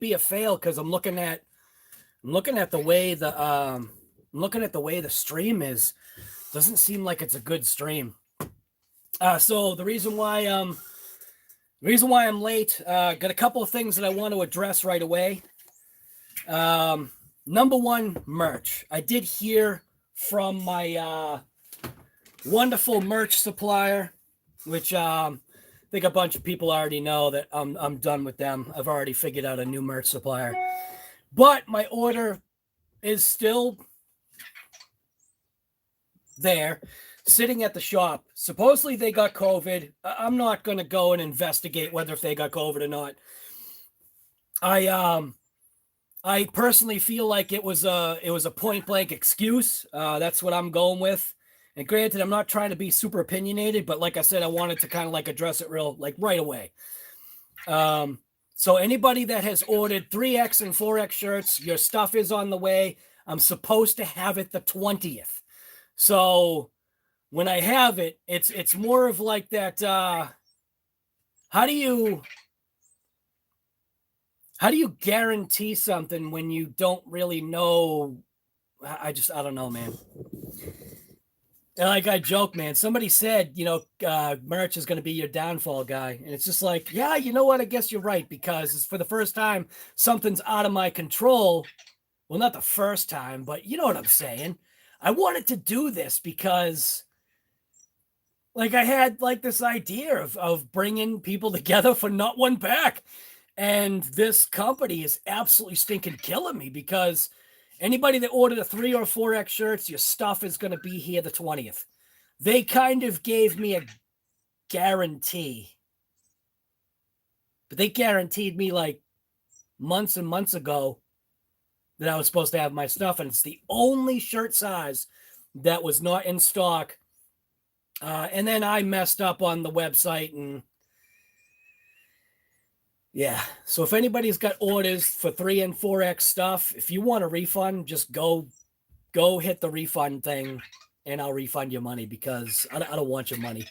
be a fail because I'm looking at the way the stream is. Doesn't seem like it's a good stream. So the reason why I'm late, got a couple of things that I want to address right away. Number one, merch. I did hear from my wonderful merch supplier, which I think a bunch of people already know that I'm done with them. I've already figured out a new merch supplier. But my order is still there, sitting at the shop. Supposedly they got COVID. I'm not going to go and investigate whether if they got COVID or not. I personally feel like it was a point blank excuse. That's what I'm going with. And granted, I'm not trying to be super opinionated, but like I said, I wanted to kind of like address it right away. So anybody that has ordered 3X and 4X shirts, your stuff is on the way. I'm supposed to have it the 20th. So when I have it, it's more of like that. How do you guarantee something when you don't really know? I don't know, man. Like I joke, man. Somebody said, merch is going to be your downfall, guy. And it's just like, yeah, you know what? I guess you're right, because it's for the first time something's out of my control. Well, not the first time, but you know what I'm saying. I wanted to do this because like I had like this idea of bringing people together for not one pack. And this company is absolutely stinking killing me, because anybody that ordered a 3 or 4X shirts, your stuff is going to be here the 20th. They kind of gave me a guarantee. But they guaranteed me like months and months ago that I was supposed to have my stuff. And it's the only shirt size that was not in stock. And then I messed up on the website, and yeah. So if anybody's got orders for 3 and 4X stuff, if you want a refund, just go hit the refund thing and I'll refund your money, because I don't want your money.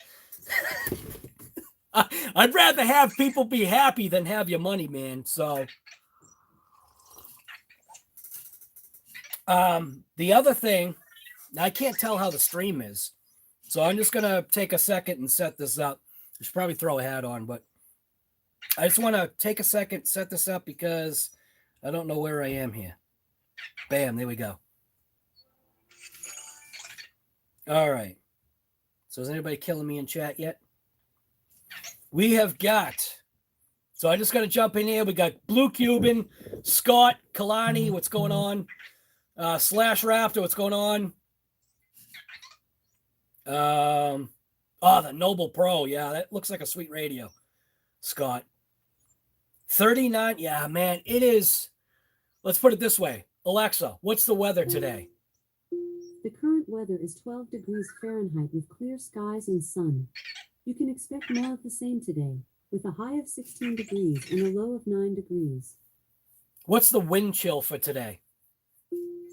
I'd rather have people be happy than have your money, man. So the other thing, I can't tell how the stream is. So I'm just going to take a second and set this up. I should probably throw a hat on, but I just want to take a second, set this up, because I don't know where I am here. Bam, there we go. All right. So is anybody killing me in chat yet? We have got, so I just got to jump in here. We got Blue Cuban, Scott, Kalani, what's going on? Slash Raptor, what's going on? The Noble Pro. Yeah, that looks like a sweet radio. Scott. 39. Yeah, man, it is. Let's put it this way. Alexa, what's the weather today? The current weather is 12 degrees Fahrenheit with clear skies and sun. You can expect more of the same today, with a high of 16 degrees and a low of 9 degrees. What's the wind chill for today?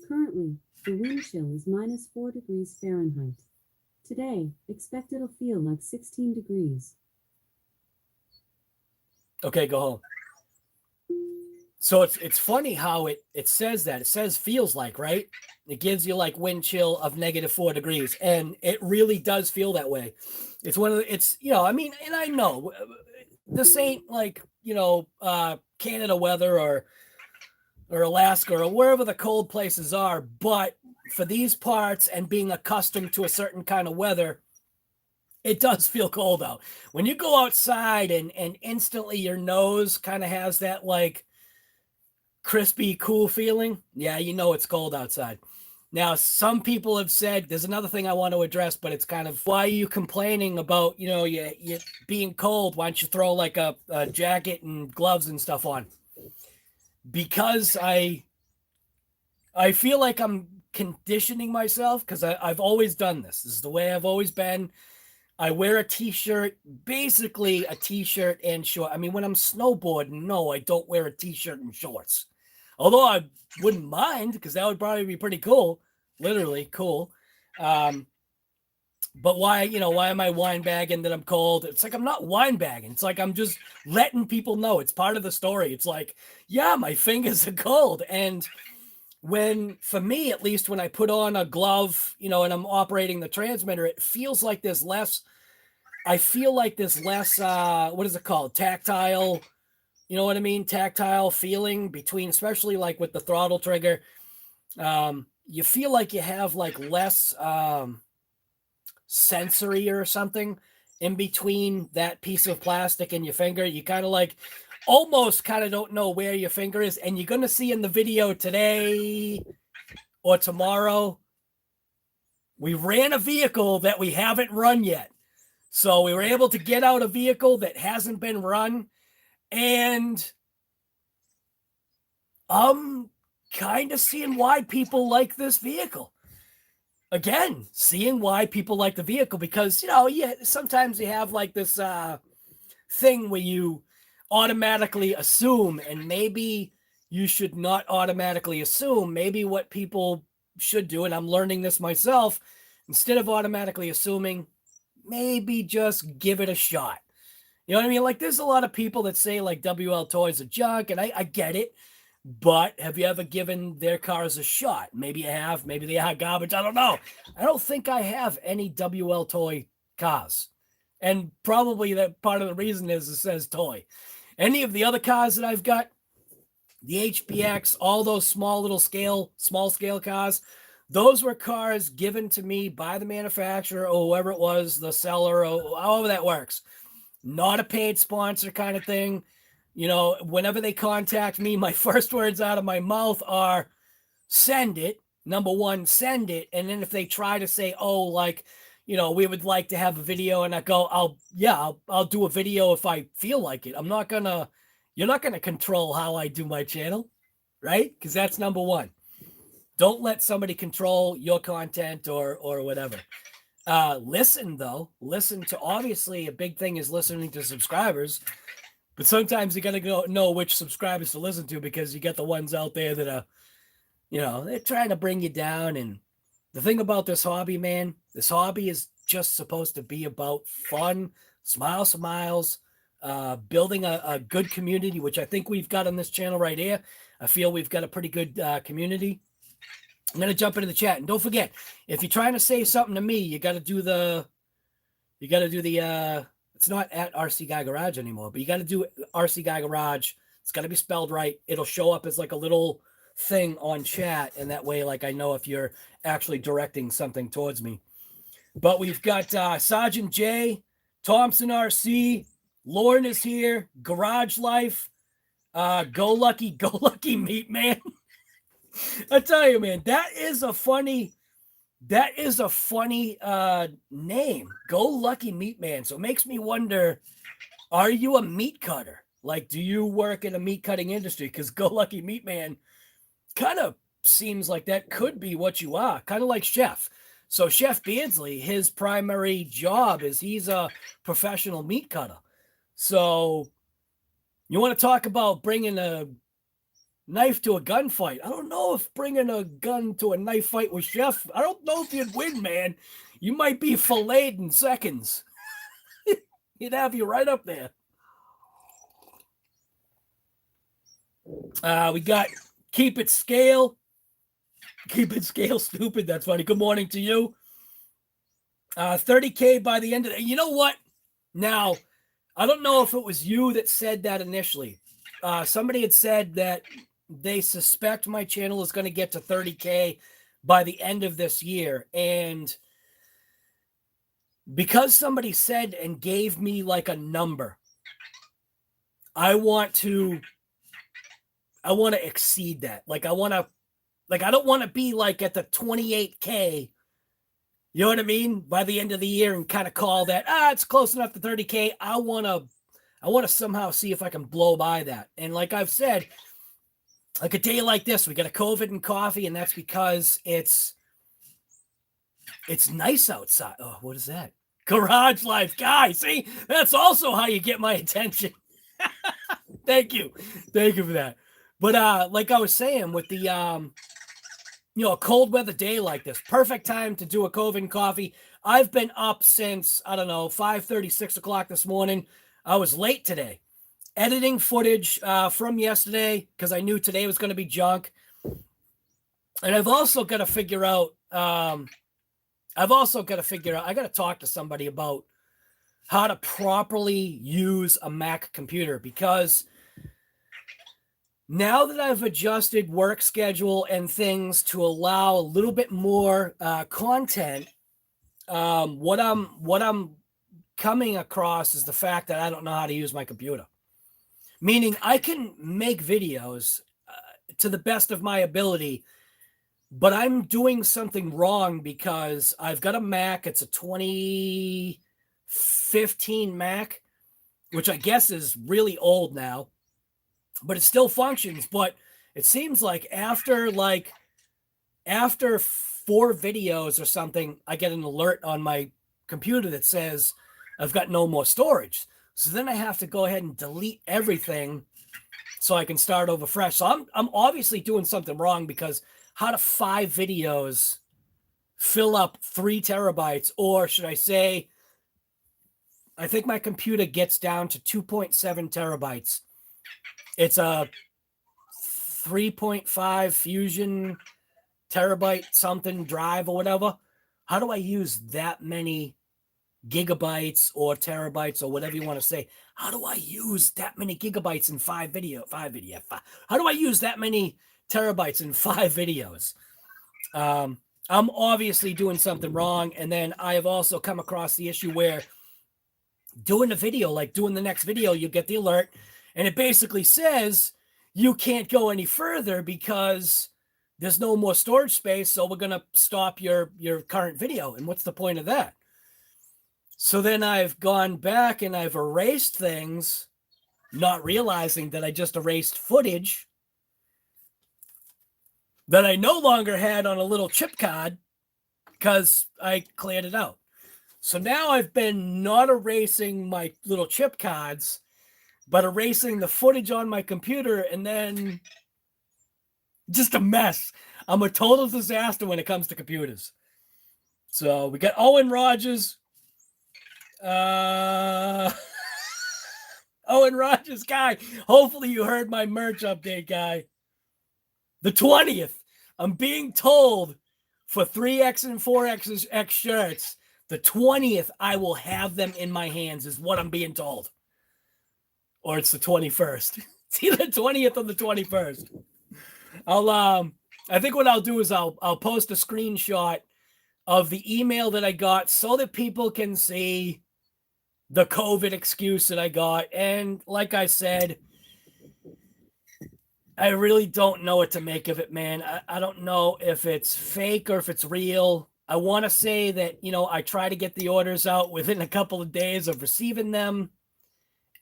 Currently, the wind chill is -4 degrees Fahrenheit. Today, expect it'll feel like 16 degrees. Okay, go home. So it's funny how it says that. It says feels like, right? It gives you like wind chill of -4 degrees. And it really does feel that way. It's one of the, it's, I mean, and I know this ain't like, Canada weather or Alaska or wherever the cold places are. But for these parts and being accustomed to a certain kind of weather, it does feel cold out. When you go outside and instantly your nose kind of has that like crispy, cool feeling, yeah, it's cold outside. Now, some people have said, there's another thing I want to address, but it's kind of, why are you complaining about, you being cold? Why don't you throw like a jacket and gloves and stuff on? Because I feel like I'm conditioning myself, because I've always done this. This is the way I've always been. I wear a t-shirt, basically a t-shirt and short. I mean, when I'm snowboarding, no, I don't wear a t-shirt and shorts. Although I wouldn't mind, because that would probably be pretty cool. Literally cool. But why, why am I wine bagging that I'm cold? It's like I'm not wine bagging. It's like I'm just letting people know. It's part of the story. It's like, yeah, my fingers are cold. And for me, at least, when I put on a glove, and I'm operating the transmitter, it feels like there's less, what is it called? Tactile, you know what I mean? Tactile feeling between, especially like with the throttle trigger. You feel like you have like less, sensory or something in between that piece of plastic and your finger. You kind of like almost kind of don't know where your finger is. And you're going to see in the video today or tomorrow, we ran a vehicle that we haven't run yet. So we were able to get out a vehicle that hasn't been run. And I'm kind of seeing why people like this vehicle. Again, seeing why people like the vehicle, because, sometimes you have like this thing where you automatically assume, and maybe you should not automatically assume. Maybe what people should do, and I'm learning this myself, instead of automatically assuming, maybe just give it a shot. You know what I mean? Like, there's a lot of people that say like WL toys are junk, and I get it. But have you ever given their cars a shot? Maybe you have. Maybe they are garbage. I don't know. I don't think I have any WL toy cars. And probably that part of the reason is it says toy. Any of the other cars that I've got, the HPX, all those small scale cars, those were cars given to me by the manufacturer or whoever it was, the seller, or however that works. Not a paid sponsor kind of thing. Whenever they contact me, my first words out of my mouth are send it. Number one, send it. And then if they try to say, oh, like, we would like to have a video, and I go, I'll do a video if I feel like it. You're not going to control how I do my channel, right? Because that's number one. Don't let somebody control your content or whatever. Listen to, obviously a big thing is listening to subscribers. But sometimes you got to know which subscribers to listen to, because you get the ones out there that are, they're trying to bring you down. And the thing about this hobby, man, this hobby is just supposed to be about fun, smiles, building a good community, which I think we've got on this channel right here. I feel we've got a pretty good community. I'm going to jump into the chat. And don't forget, if you're trying to say something to me, you got to do the, it's not at RC Guy Garage anymore, but you got to do RC Guy Garage. It's got to be spelled right. It'll show up as like a little thing on chat. And that way, like, I know if you're actually directing something towards me. But we've got Sergeant J, Thompson RC, Lauren is here, Garage Life, Go Lucky Meat Man. I tell you, man, that is a funny name, Go Lucky Meat Man. So it makes me wonder, are you a meat cutter? Like, do you work in a meat cutting industry? Because Go Lucky Meat Man kind of seems like that could be what you are, kind of like Chef. So Chef Beardsley, his primary job is he's a professional meat cutter. So you want to talk about bringing a knife to a gunfight? I don't know if bringing a gun to a knife fight with Chef, I don't know if you'd win, man. You might be filleted in seconds. He'd have you right up there. We got Keep It Scale. Keep It Scale Stupid. That's funny. Good morning to you. 30K by the end of the... You know what? Now, I don't know if it was you that said that initially. Somebody had said that they suspect my channel is going to get to 30K by the end of this year. And because somebody said and gave me like a number, I want to exceed that. I don't want to be like at the 28K. You know what I mean? By the end of the year, and kind of call that, it's close enough to 30K. I want to somehow see if I can blow by that. And like I've said, like a day like this, we got a COVID and coffee, and that's because it's nice outside. Oh, what is that? Garage Life guy. See, that's also how you get my attention. Thank you for that. But like I was saying, with the a cold weather day like this, perfect time to do a Coven coffee. I've been up since, I don't know, 5:30, 6 o'clock this morning. I was late today, editing footage from yesterday because I knew today was going to be junk. And I've also got to figure out, I got to talk to somebody about how to properly use a Mac computer, because now that I've adjusted work schedule and things to allow a little bit more content, what I'm coming across is the fact that I don't know how to use my computer. Meaning I can make videos to the best of my ability, but I'm doing something wrong because I've got a Mac. It's a 2015 Mac, which I guess is really old now, but it still functions. But it seems like after 4 videos or something, I get an alert on my computer that says I've got no more storage. So then I have to go ahead and delete everything so I can start over fresh. So I'm obviously doing something wrong, because how do 5 videos fill up 3 terabytes? Or should I say, I think my computer gets down to 2.7 terabytes. It's a 3.5 Fusion terabyte something drive or whatever. How do I use that many gigabytes or terabytes or whatever you want to say? How do I use that many gigabytes in 5 video? How do I use that many terabytes in 5 videos? I'm obviously doing something wrong. And then I have also come across the issue where doing a video, like doing the next video, you get the alert and it basically says you can't go any further because there's no more storage space. So we're going to stop your current video. And what's the point of that? So then I've gone back and I've erased things, not realizing that I just erased footage that I no longer had on a little chip card because I cleared it out. So now I've been not erasing my little chip cards, but erasing the footage on my computer, and then just a mess. I'm a total disaster when it comes to computers. So we got Owen Rogers. Owen Rogers, guy. Hopefully you heard my merch update, guy. The 20th, I'm being told for 3X and 4X shirts, the 20th, I will have them in my hands, is what I'm being told. Or it's the 21st. It's either the 20th or the 21st. I think what I'll do is I'll post a screenshot of the email that I got so that people can see the COVID excuse that I got. And like I said, I really don't know what to make of it, man. I don't know if it's fake or if it's real. I want to say that, I try to get the orders out within a couple of days of receiving them.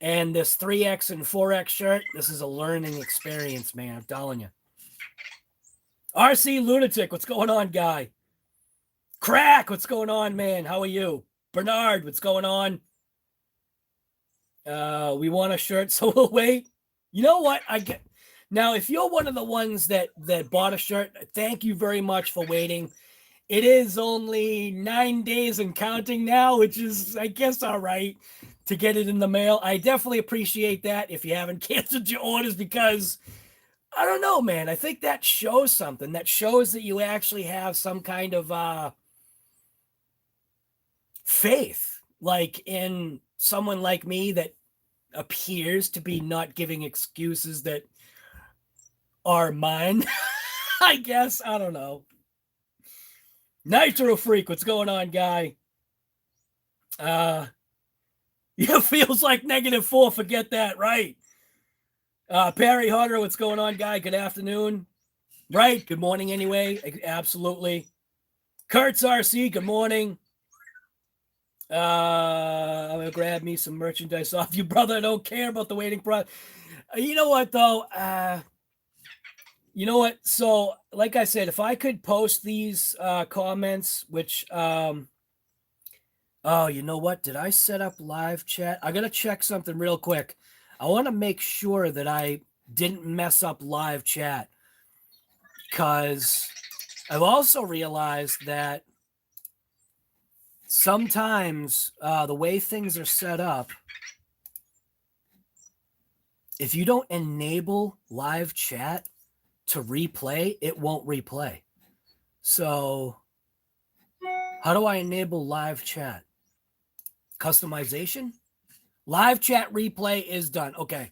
And this 3X and 4X shirt, this is a learning experience, man. I'm telling you. RC Lunatic, what's going on, guy? Crack, what's going on, man? How are you? Bernard, what's going on? We want a shirt, so we'll wait. You know what? Now, if you're one of the ones that bought a shirt, thank you very much for waiting. It is only 9 days and counting now, which is, I guess, all right to get it in the mail. I definitely appreciate that if you haven't canceled your orders, because I don't know, man. I think that shows something. That shows that you actually have some kind of faith, like in someone like me that appears to be not giving excuses that are mine. I guess. I don't know. Nitro Freak, what's going on, guy? It feels like -4. Forget that, right? Perry Hunter, what's going on, guy? Good afternoon. Right, good morning anyway. Absolutely. Kurtz RC, good morning. I'm gonna grab me some merchandise off you, brother. I don't care about the waiting process. You know what, though? You know what? So, like I said, if I could post these comments, which oh, you know what? Did I set up live chat? I gotta check something real quick. I want to make sure that I didn't mess up live chat, because I've also realized that sometimes the way things are set up, if you don't enable live chat to replay, it won't replay. So how do I enable live chat? Customization? Live chat replay is done. Okay.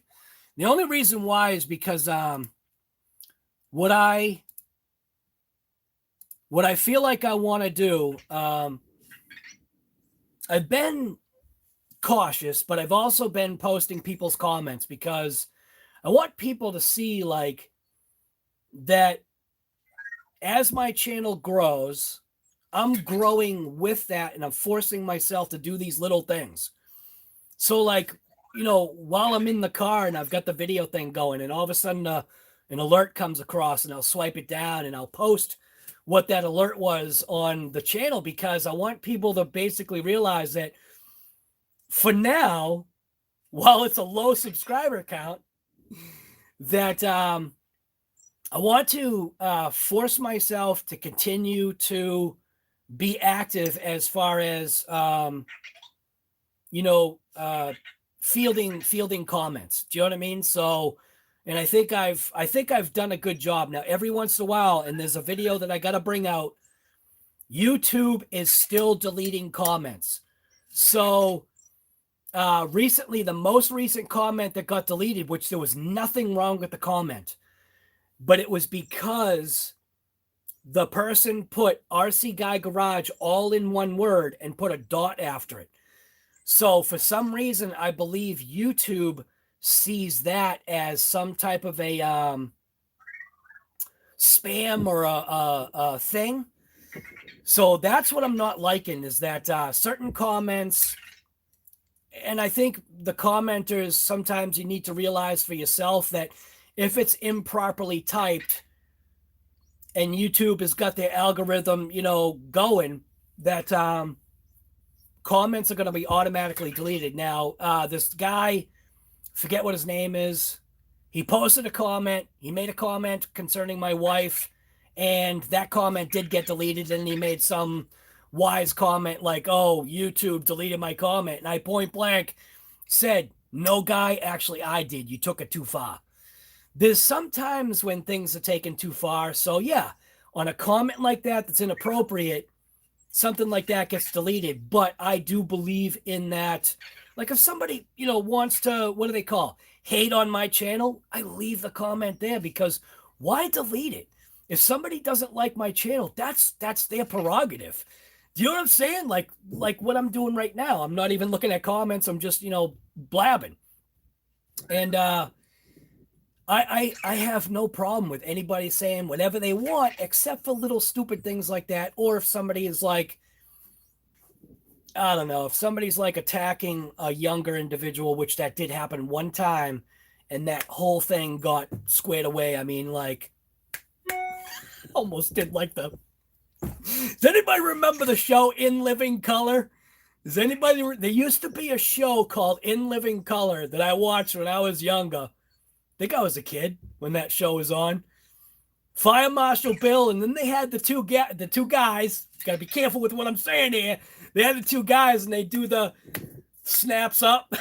The only reason why is because what I feel like I want to do, I've been cautious, but I've also been posting people's comments because I want people to see like that as my channel grows, I'm growing with that and I'm forcing myself to do these little things. So like, while I'm in the car and I've got the video thing going and all of a sudden an alert comes across and I'll swipe it down and I'll post what that alert was on the channel because I want people to basically realize that for now, while it's a low subscriber count, that I want to force myself to continue to be active as far as fielding comments. Do you know what I mean? So, and I think I've done a good job. Now, every once in a while, and there's a video that I got to bring out, YouTube is still deleting comments. So recently, the most recent comment that got deleted, which there was nothing wrong with the comment, but it was because the person put RC Guy Garage all in one word and put a dot after it. So for some reason, I believe YouTube sees that as some type of a spam or a thing. So that's what I'm not liking is that certain comments, and I think the commenters, sometimes you need to realize for yourself that if it's improperly typed and YouTube has got their algorithm, going, that comments are going to be automatically deleted. Now, this guy, forget what his name is, he posted a comment. He made a comment concerning my wife, and that comment did get deleted, and he made some wise comment like, oh, YouTube deleted my comment. And I point blank said, no, guy, actually, I did. You took it too far. There's sometimes when things are taken too far. So, yeah, on a comment like that that's inappropriate, something like that gets deleted. But I do believe in that. Like if somebody, wants to, what do they call? Hate on my channel, I leave the comment there because why delete it? If somebody doesn't like my channel, that's their prerogative. Do you know what I'm saying? Like what I'm doing right now. I'm not even looking at comments. I'm just, blabbing. And I have no problem with anybody saying whatever they want, except for little stupid things like that. Or if somebody is like, I don't know, if somebody's like attacking a younger individual, which that did happen one time, and that whole thing got squared away. I mean, like, almost did like the. Does anybody remember the show In Living Color? Does anybody? There used to be a show called In Living Color that I watched when I was younger. I think I was a kid when that show was on. Fire Marshal Bill, and then they had the two guys. Got to be careful with what I'm saying here. They had the two guys, and they do the snaps up.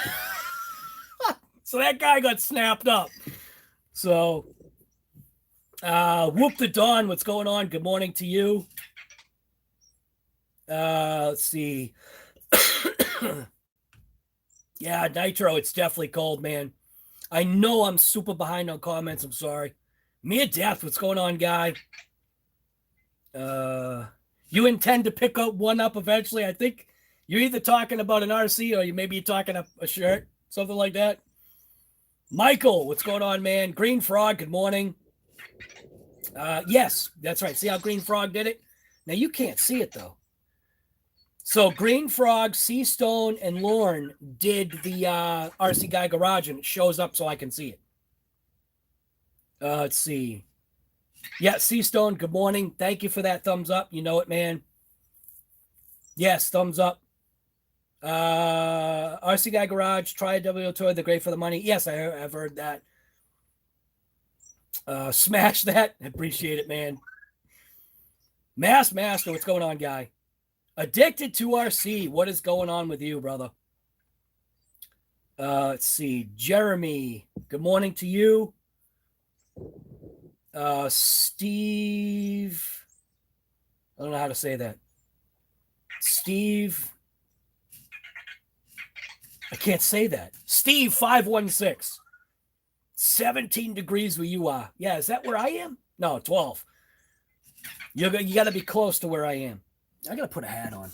So that guy got snapped up. So, Whoop the Dawn, what's going on? Good morning to you. Let's see. Yeah, Nitro, it's definitely cold, man. I know I'm super behind on comments. I'm sorry. Mere Death, what's going on, guy? You intend to pick up one up eventually? I think you're either talking about an RC or maybe you're talking a shirt, something like that. Michael, what's going on, man? Green Frog, good morning. Yes, that's right. See how Green Frog did it? Now you can't see it though. So Green Frog, Sea Stone, and Lorne did the RC Guy Garage, and it shows up so I can see it. Let's see. Yeah, Sea Stone, good morning. Thank you for that thumbs up. You know it, man. Yes, thumbs up. RC Guy Garage, try a WO toy. They're great for the money. Yes, I've heard that. Smash that. I appreciate it, man. Master, what's going on, guy? Addicted to RC. What is going on with you, brother? Let's see. Jeremy, good morning to you. Steve, I don't know how to say that. Steve, I can't say that. Steve 516. 17 degrees where you are. Yeah, is that where I am? No, 12. You got to be close to where I am. I got to put a hat on.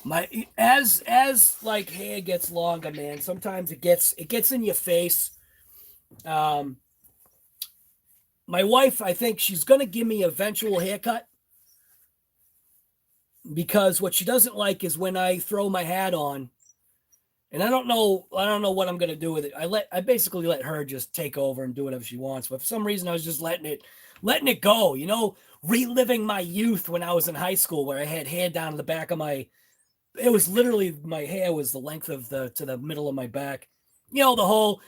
My as like hair gets longer, man, sometimes it gets in your face. My wife, I think she's going to give me a eventual haircut because what she doesn't like is when I throw my hat on. And I don't know what I'm going to do with it. I basically let her just take over and do whatever she wants. But for some reason, I was just letting it go, reliving my youth when I was in high school where I had hair down to the back of it was literally, my hair was the length of to the middle of my back. The whole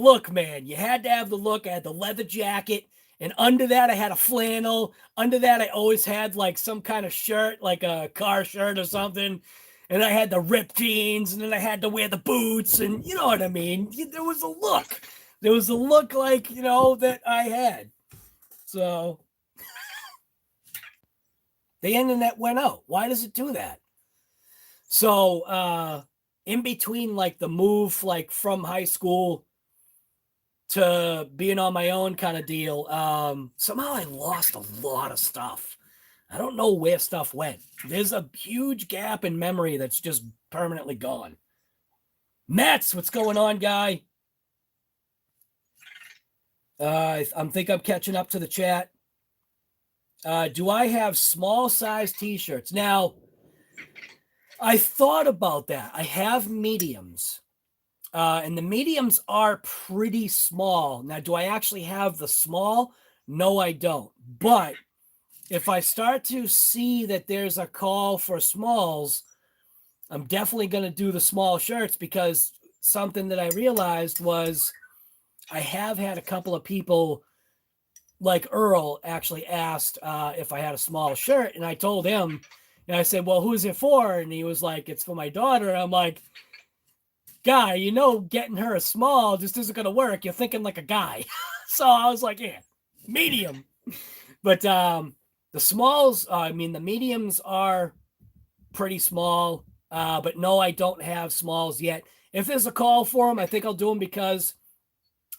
look, man. You had to have the look. I had the leather jacket. And under that, I had a flannel. Under that, I always had like some kind of shirt, like a car shirt or something. And I had the ripped jeans, and then I had to wear the boots, and you know what I mean? There was a look. There was a look like, that I had. So the internet went out. Why does it do that? So in between like the move like from high school to being on my own kind of deal, somehow I lost a lot of stuff. I don't know where stuff went. There's a huge gap in memory that's just permanently gone. Mets, what's going on, guy? I think I'm catching up to the chat. Do I have small size t-shirts? Now, I thought about that. I have mediums. And the mediums are pretty small. Now, do I actually have the small? No, I don't. But if I start to see that there's a call for smalls, I'm definitely going to do the small shirts because something that I realized was I have had a couple of people like Earl actually asked if I had a small shirt. And I told him, and I said, well, who's it for? And he was like, it's for my daughter. I'm like, guy, getting her a small just isn't going to work. You're thinking like a guy. So I was like, yeah, medium. But the smalls, the mediums are pretty small, but no, I don't have smalls yet. If there's a call for them, I think I'll do them because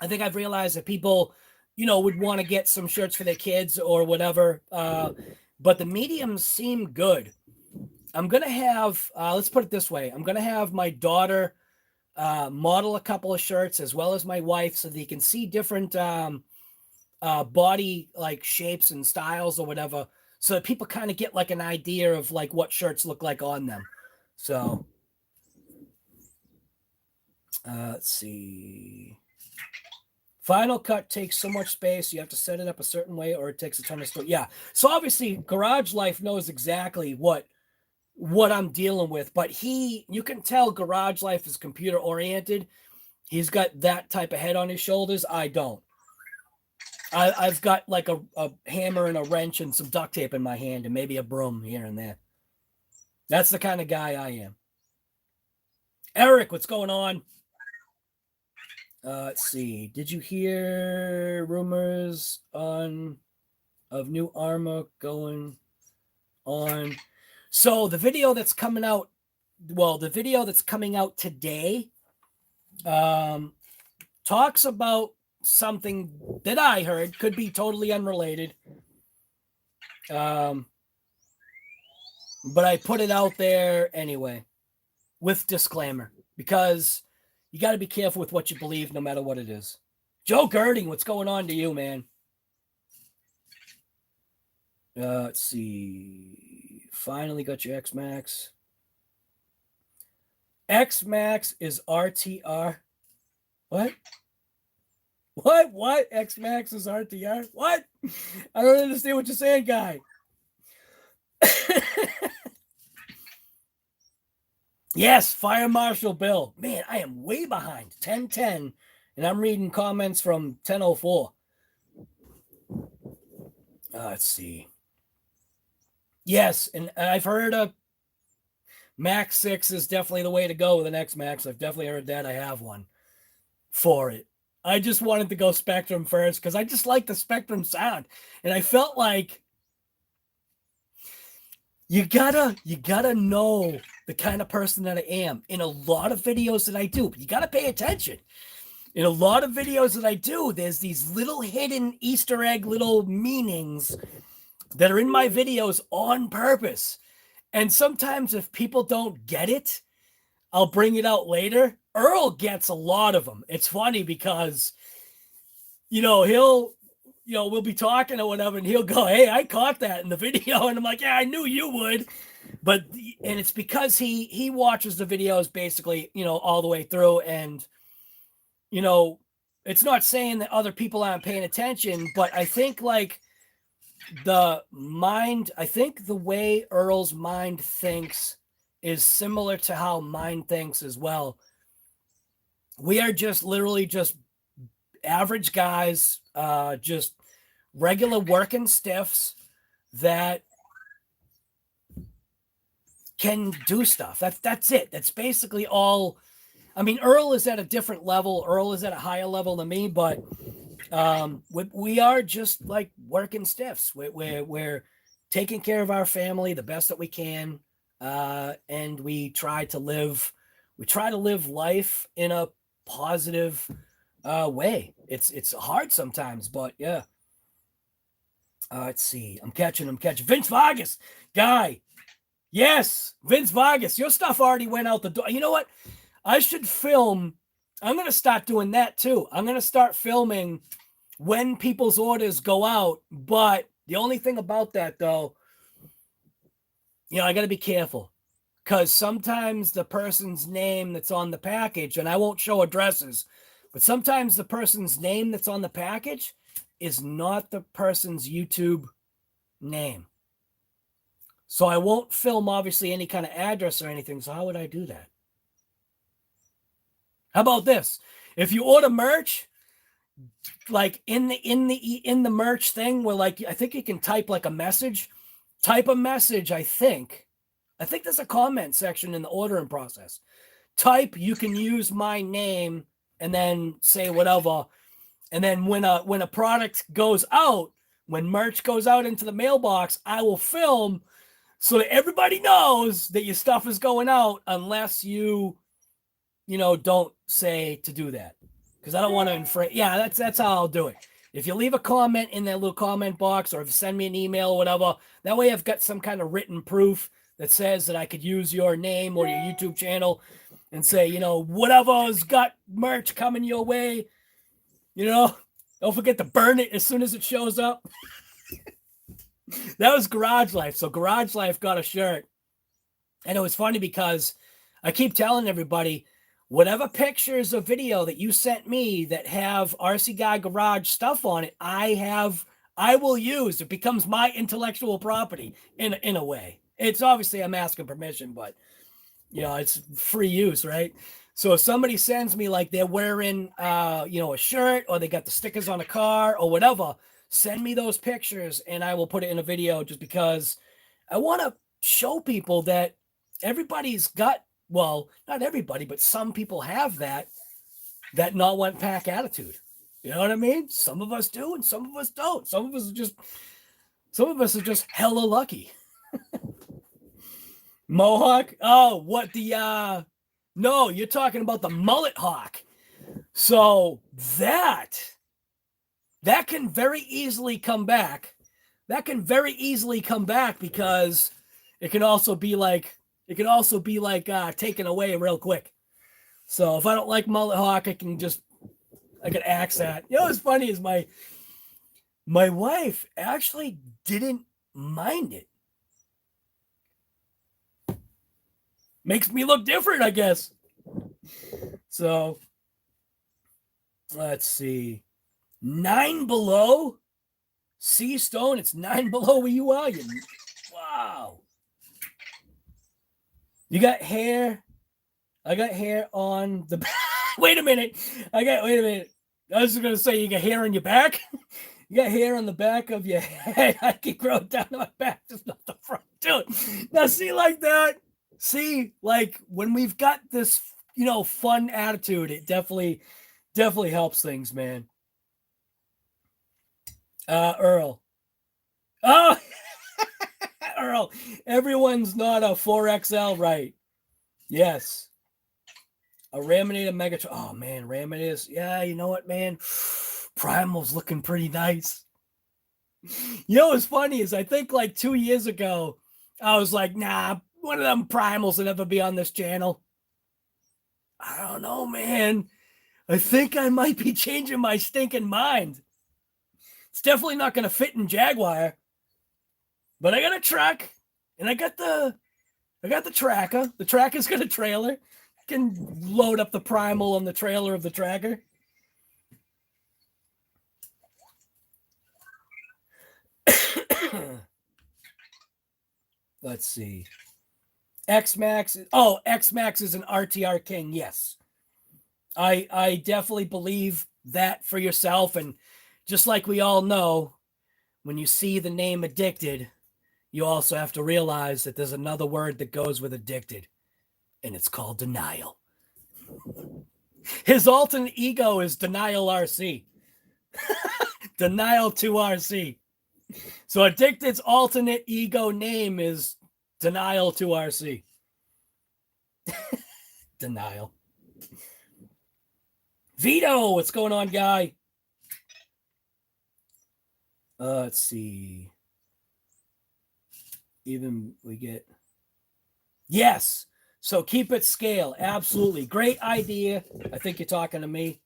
I think I've realized that people, would want to get some shirts for their kids or whatever. But the mediums seem good. I'm going to have, let's put it this way. I'm going to have my daughter model a couple of shirts as well as my wife so they can see different body like shapes and styles or whatever, so that people kind of get like an idea of like what shirts look like on them. So let's see. Final Cut takes so much space. You have to set it up a certain way or it takes a ton of stuff. Yeah. So obviously Garage Life knows exactly what I'm dealing with, but you can tell Garage Life is computer oriented. He's got that type of head on his shoulders. I don't. I've got like a hammer and a wrench and some duct tape in my hand and maybe a broom here and there. That's the kind of guy I am. Eric, what's going on? Let's see. Did you hear rumors of new armor going on? So the video that's coming out today talks about something that I heard, could be totally unrelated. But I put it out there anyway with disclaimer because you got to be careful with what you believe no matter what it is. Joe Girding, what's going on to you, man? Let's see. Finally got your X-Max. X-Max is RTR. What? What? X-Max is RTR? What? I don't understand what you're saying, guy. Yes, Fire Marshal Bill. Man, I am way behind. 10:10, and I'm reading comments from 10:04. Let's see. Yes, and I've heard Max 6 is definitely the way to go with an X Max. I've definitely heard that. I have one for it. I just wanted to go Spectrum first because I just like the Spectrum sound. And I felt like you gotta know the kind of person that I am. In a lot of videos that I do, you gotta pay attention. In a lot of videos that I do, there's these little hidden Easter egg little meanings that are in my videos on purpose. And sometimes if people don't get it, I'll bring it out later. Earl gets a lot of them. It's funny because, we'll be talking or whatever, and he'll go, "Hey, I caught that in the video." And I'm like, "Yeah, I knew you would." And it's because he watches the videos basically, all the way through. And, it's not saying that other people aren't paying attention, but I think like the way Earl's mind thinks is similar to how mine thinks as well. We are just literally just average guys, just regular working stiffs that can do stuff. That's it. That's basically all. I mean, Earl is at a different level. Earl is at a higher level than me, but we are just like working stiffs. We're taking care of our family the best that we can, and we try to live life in a positive way. It's hard sometimes, but yeah. Let's see. I'm catching Vince Vargas, guy. Yes, Vince Vargas. Your stuff already went out the door. You know what? I should film. I'm going to start doing that too. I'm going to start filming when people's orders go out. But the only thing about that, though, I got to be careful because sometimes the person's name that's on the package, and I won't show addresses, but sometimes the person's name that's on the package is not the person's YouTube name. So I won't film, obviously, any kind of address or anything. So how would I do that? How about this? If you order merch, like in the merch thing, where like I think you can type like a message, type a message. I think there's a comment section in the ordering process. You can use my name and then say whatever. And then when a product goes out, when merch goes out into the mailbox, I will film so that everybody knows that your stuff is going out, unless you don't say to do that, because I don't want to infringe. Yeah, that's how I'll do it. If you leave a comment in that little comment box, or if you send me an email or whatever, that way I've got some kind of written proof that says that I could use your name or your YouTube channel and say, whatever's got merch coming your way, don't forget to burn it as soon as it shows up. That was Garage Life. So Garage Life got a shirt. And it was funny because I keep telling everybody, whatever pictures or video that you sent me that have RC Guy Garage stuff on it, I will use. It becomes my intellectual property in a way. It's obviously I'm asking permission, but it's free use, right? So if somebody sends me like they're wearing a shirt, or they got the stickers on a car or whatever, send me those pictures and I will put it in a video, just because I want to show people that everybody's got, well, not everybody, but some people have that not one pack attitude. You know what I mean? Some of us do and some of us don't. Some of us are just hella lucky. Mohawk? Oh, what no, you're talking about the mullet hawk. So that can very easily come back. Because it can also be like taken away real quick. So if I don't like mullet hawk, I can axe that. What's funny is my wife actually didn't mind it. Makes me look different, I guess. So let's see. 9 below. Sea Stone, it's 9 below where you are. Wow. You got hair. I got hair on the back. Wait a minute. I was just going to say, you got hair on your back? You got hair on the back of your head. I can grow it down to my back, just not the front. Dude, now see like that. See, like when we've got this, fun attitude, it definitely helps things, man. Earl. Oh, Earl. Everyone's not a 4XL, right? Yes. A Raminator Megatron. Oh man, Raminators. Yeah, you know what, man? Primal's looking pretty nice. What's funny is I think like 2 years ago, I was like, nah, one of them primals will never be on this channel. I don't know, man. I think I might be changing my stinking mind. It's definitely not going to fit in Jaguar, but I got a truck and I got the tracker. The tracker's got a trailer. I can load up the primal on the trailer of the tracker. Let's see. X-Max. Oh, X-Max is an RTR king. Yes. I definitely believe that for yourself. And just like we all know, when you see the name addicted, you also have to realize that there's another word that goes with addicted, and it's called denial. His alternate ego is Denial RC. Denial 2 RC. So Addicted's alternate ego name is Denial 2 RC. Denial. Vito, what's going on, guy? Let's see. Even we get... Yes. So keep it scale. Absolutely. Great idea. I think you're talking to me.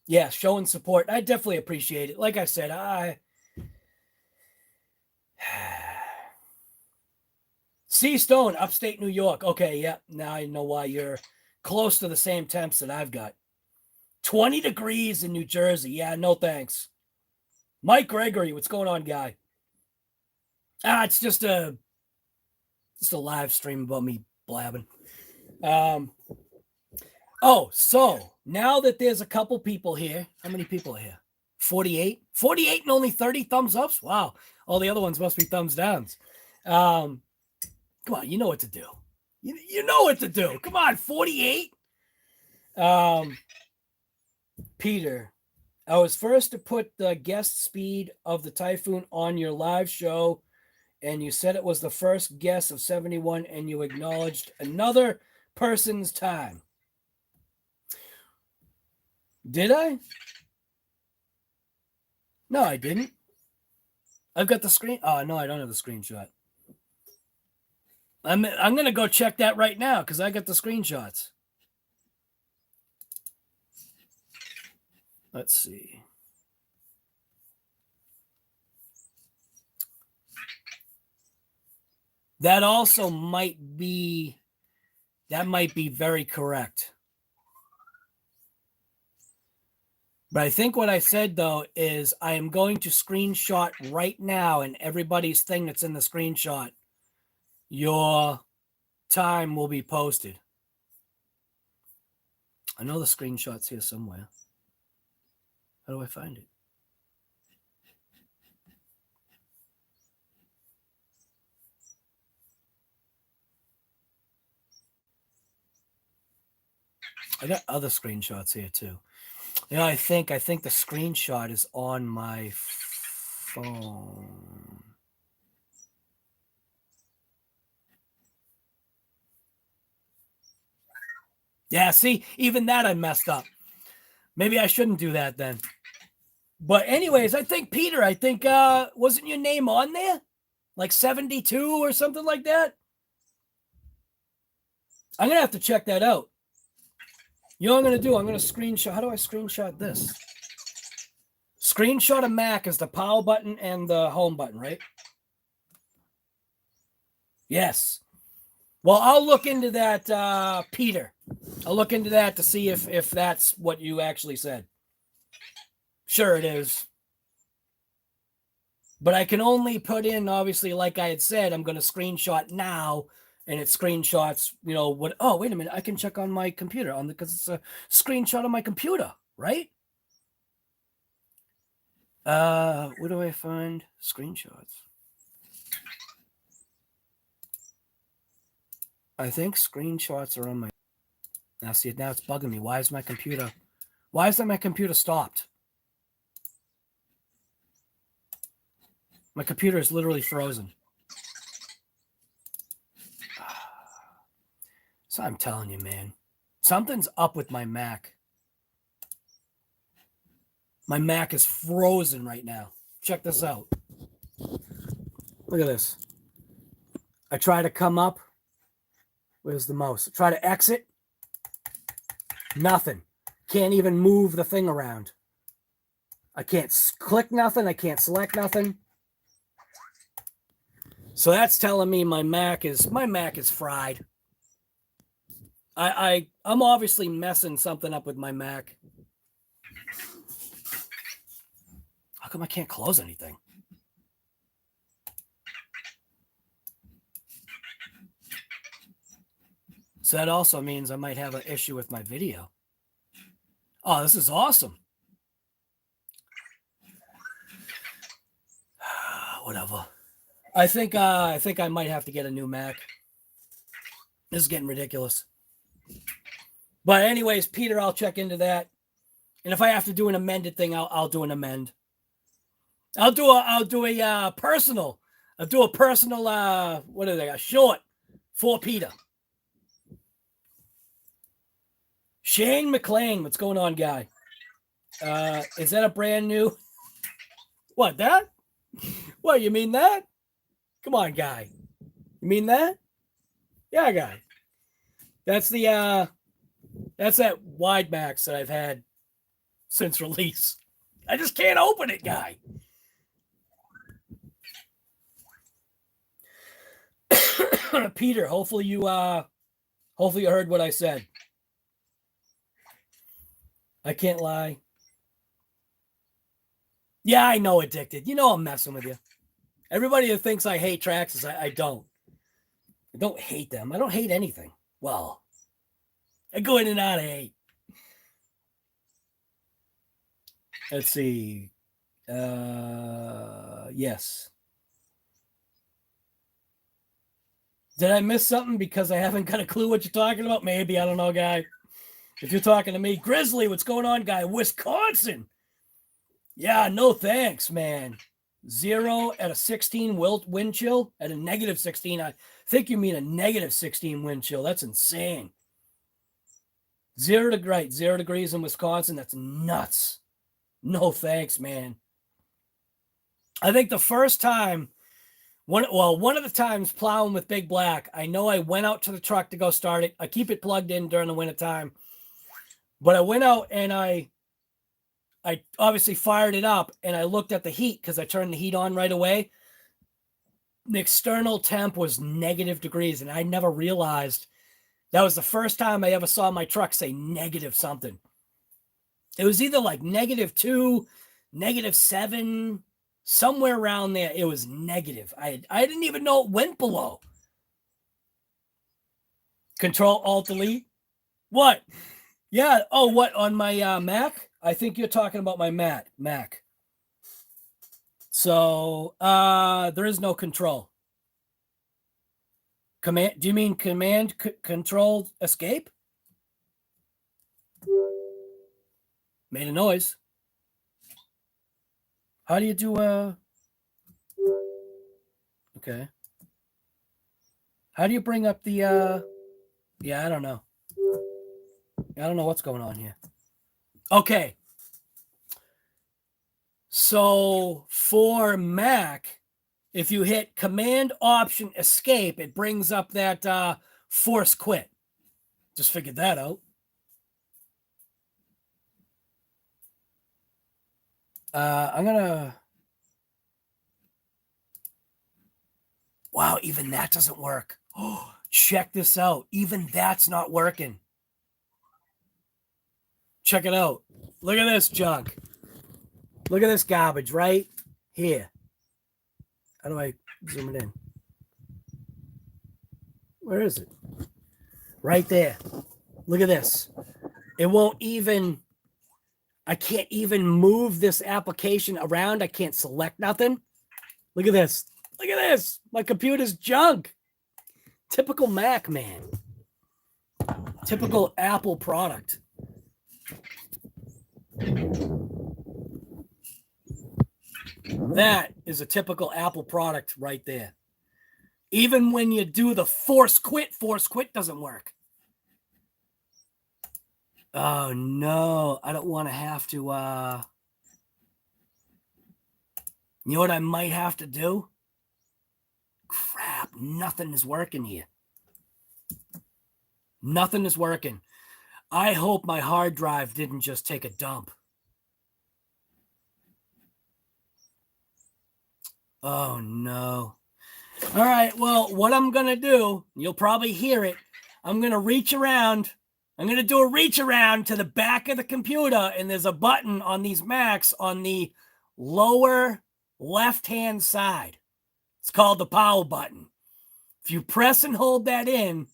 Yeah, showing support. I definitely appreciate it. Like I said, Sea Stone, upstate New York. Okay, yeah. Now I know why you're close to the same temps that I've got. 20 degrees in New Jersey. Yeah, no thanks. Mike Gregory, what's going on, guy? It's just a live stream about me blabbing. So now that there's a couple people here, how many people are here? 48? 48 and only 30 thumbs ups? Wow. All the other ones must be thumbs downs. Come on, you know what to do. You know what to do. Come on, 48. Peter, I was first to put the guest speed of the Typhoon on your live show, and you said it was the first guess of 71, and you acknowledged another person's time. Did I? No, I didn't. I've got the screen. Oh, no, I don't have the screenshot. I'm going to go check that right now because I got the screenshots. Let's see. That also might be very correct. But I think what I said, though, is I am going to screenshot right now, and everybody's thing that's in the screenshot, your time will be posted. I know the screenshot's here somewhere. How do I find it? I got other screenshots here too. I think the screenshot is on my phone. Yeah, see, even that I messed up. Maybe I shouldn't do that then. But anyways, I think Peter, wasn't your name on there? Like 72 or something like that? I'm going to have to check that out. You know what I'm going to do? I'm going to screenshot. How do I screenshot this? Screenshot a Mac is the power button and the home button, right? Yes. Well, I'll look into that, Peter. I'll look into that to see if that's what you actually said. Sure it is. But I can only put in, obviously, like I had said, I'm going to screenshot now, and it screenshots, what. Oh, wait a minute. I can check on my computer because it's a screenshot on my computer, right? Where do I find screenshots? I think screenshots are on my. Now see it. Now it's bugging me. Why is my computer? Why is that my computer stopped? My computer is literally frozen. So I'm telling you, man, something's up with my Mac. My Mac is frozen right now. Check this out. Look at this. I try to come up. Where's the mouse? I try to exit. Nothing. Can't even move the thing around. I can't click nothing. I can't select nothing. So that's telling me my Mac is fried. I'm obviously messing something up with my Mac. How come I can't close anything? So that also means I might have an issue with my video. Oh, this is awesome. Whatever. I think I might have to get a new Mac. This is getting ridiculous. But anyways, Peter, I'll check into that. And if I have to do an amended thing, I'll do an amend. I'll do a personal. I'll do a personal what are they? A short for Peter. Shane McLean, what's going on, guy? Is that a brand new? What, that? What, you mean that? Come on, guy. You mean that? Yeah, guy. That's that wide max that I've had since release. I just can't open it, guy. Peter, hopefully you heard what I said. I can't lie. Yeah, I know, Addicted. You know I'm messing with you. Everybody that thinks I hate Traxxas, I don't. I don't hate them. I don't hate anything. Well, I go in and out of hate. Let's see. Yes. Did I miss something because I haven't got a clue what you're talking about? Maybe. I don't know, guy. If you're talking to me, Grizzly, what's going on, guy? Wisconsin. Yeah, no thanks, man. 0 at a 16 wind chill at a negative 16. I think you mean a negative 16 wind chill. That's insane. 0 degrees in Wisconsin. That's nuts. No thanks, man. I think the first time, one of the times plowing with Big Black, I know I went out to the truck to go start it. I keep it plugged in during the wintertime. But I went out and I obviously fired it up and I looked at the heat because I turned the heat on right away. The external temp was negative degrees and I never realized that was the first time I ever saw my truck say negative something. It was either like -2, -7, somewhere around there. It was negative. I didn't even know it went below. Control-Alt-Delete. What? Yeah. Oh, what? On my Mac? I think you're talking about my Mac. So there is no control. Command? Do you mean command control escape? Made a noise. How do you do okay. How do you bring up the yeah, I don't know. I don't know what's going on here. Okay. So for Mac, if you hit Command Option Escape, it brings up that force quit. Just figured that out. I'm gonna. Wow, even that doesn't work. Oh, check this out. Even that's not working. Check it out. Look at this junk. Look at this garbage right here. How do I zoom it in? Where is it? Right there. Look at this. It won't even, I can't even move this application around. I can't select nothing. Look at this. Look at this. My computer's junk. Typical Mac, man. Typical Apple product. That is a typical Apple product right there. Even when you do the force quit doesn't work. Oh no, I don't want to have to you know what I might have to do? Crap, nothing is working here. Nothing is working. I hope my hard drive didn't just take a dump. Oh no. All right, well, what I'm going to do, you'll probably hear it. I'm going to reach around. I'm going to do a reach around to the back of the computer, and there's a button on these Macs on the lower left-hand side. It's called the power button. If you press and hold that in,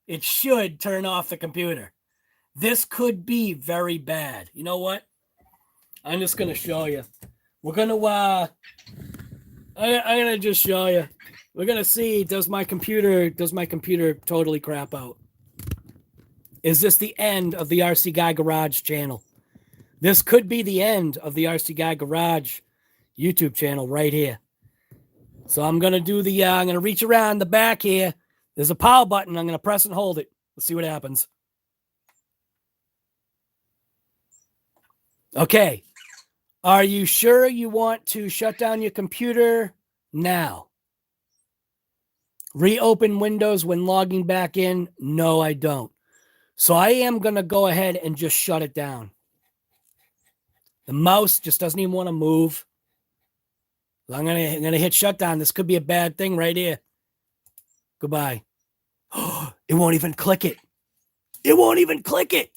it should turn off the computer. This could be very bad. You know what? I'm just going to show you. We're going to, I'm going to just show you. We're going to see, does my computer totally crap out? Is this the end of the RC Guy Garage channel? This could be the end of the RC Guy Garage YouTube channel right here. So I'm going to do I'm going to reach around the back here. There's a power button. I'm going to press and hold it. Let's see what happens. Okay. Are you sure you want to shut down your computer now? Reopen Windows when logging back in? No, I don't. So I am going to go ahead and just shut it down. The mouse just doesn't even want to move. I'm going to hit shutdown. This could be a bad thing right here. Goodbye. It won't even click it. It won't even click it.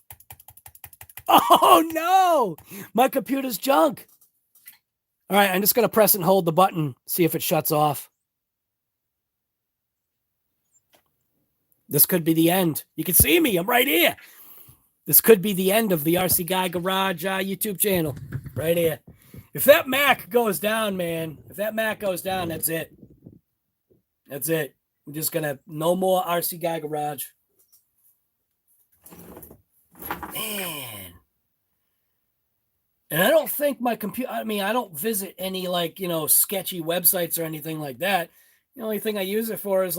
Oh, no. My computer's junk. All right, I'm just going to press and hold the button, see if it shuts off. This could be the end. You can see me. I'm right here. This could be the end of the RC Guy Garage YouTube channel. Right here. If that Mac goes down, man, if that Mac goes down, that's it. That's it. I'm just going to, no more RC Guy Garage. Man. And I don't think my computer, I mean, I don't visit any sketchy websites or anything like that. The only thing I use it for is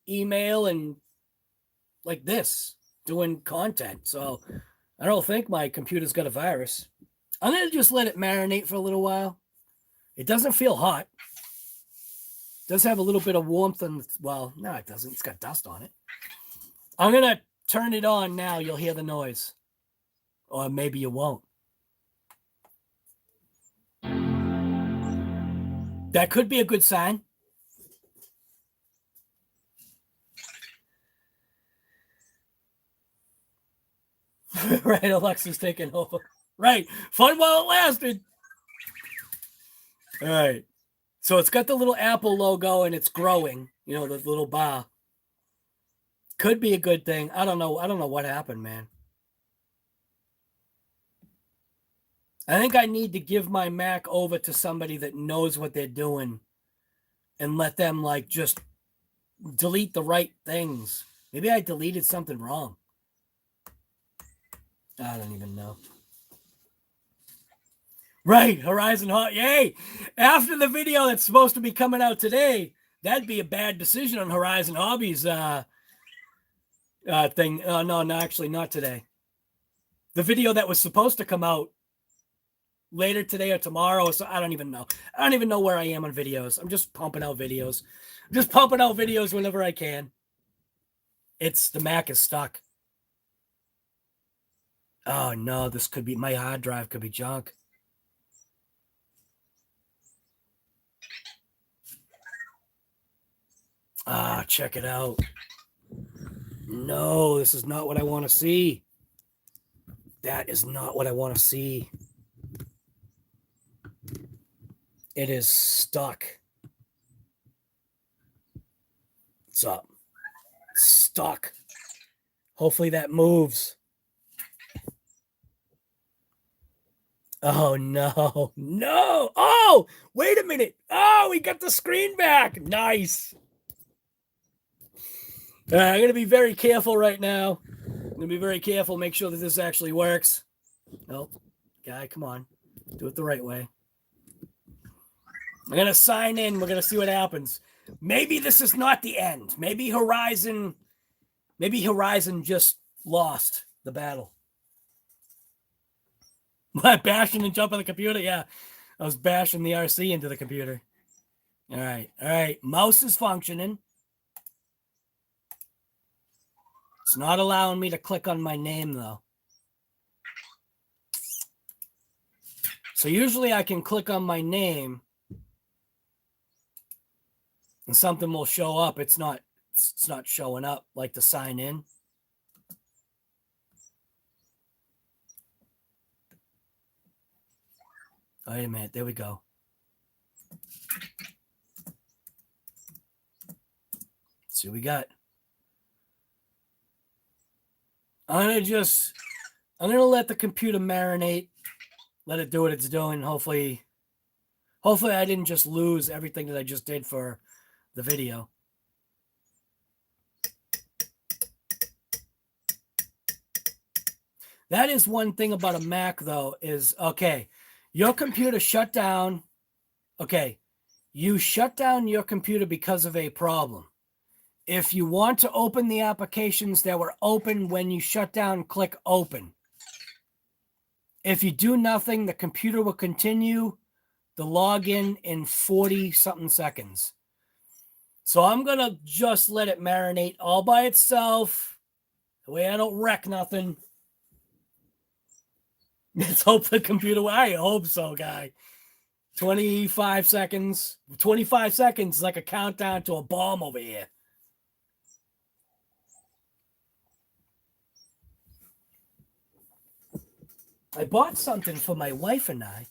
email and like this, doing content. So I don't think my computer's got a virus. I'm going to just let it marinate for a little while. It doesn't feel hot. It does have a little bit of warmth and, well, no, it doesn't. It's got dust on it. I'm going to turn it on now. You'll hear the noise. Or maybe you won't. That could be a good sign. Right, Alexa's taking over. Right, fun while it lasted. All right, so it's got the little Apple logo and it's growing. The little bar. Could be a good thing. I don't know. I don't know what happened, man. I think I need to give my Mac over to somebody that knows what they're doing and let them just delete the right things. Maybe I deleted something wrong. I don't even know. Right, Horizon Hot. Yay! After the video that's supposed to be coming out today, that'd be a bad decision on Horizon Hobbies thing. No, actually not today. The video that was supposed to come out later today or tomorrow. So I don't even know. I don't even know where I am on videos. I'm just pumping out videos. I'm just pumping out videos whenever I can. The Mac is stuck. Oh no, this could be, my hard drive could be junk. Check it out. No, this is not what I want to see. That is not what I want to see. It is stuck. What's up? Stuck. Hopefully that moves. Oh, no. No. Oh, wait a minute. Oh, we got the screen back. Nice. I'm going to be very careful right now. I'm going to be very careful. Make sure that this actually works. Nope. Guy, come on. Do it the right way. I'm going to sign in. We're going to see what happens. Maybe this is not the end. Maybe Horizon just lost the battle. Bashing and jumping the computer? Yeah. I was bashing the RC into the computer. All right. Mouse is functioning. It's not allowing me to click on my name, though. So usually I can click on my name and something will show up. It's not showing up, like to sign in. Wait a minute. There we go. Let's see what we got. I'm gonna let the computer marinate, let it do what it's doing. Hopefully I didn't just lose everything that I just did for the video. That is one thing about a Mac, though, is, okay, your computer shut down. Okay, you shut down your computer because of a problem. If you want to open the applications that were open when you shut down, click open. If you do nothing, the computer will continue the login in 40-something seconds. So I'm going to just let it marinate all by itself. The way I don't wreck nothing. Let's hope the computer, I hope so, guy. 25 seconds. 25 seconds is like a countdown to a bomb over here. I bought something for my wife and I.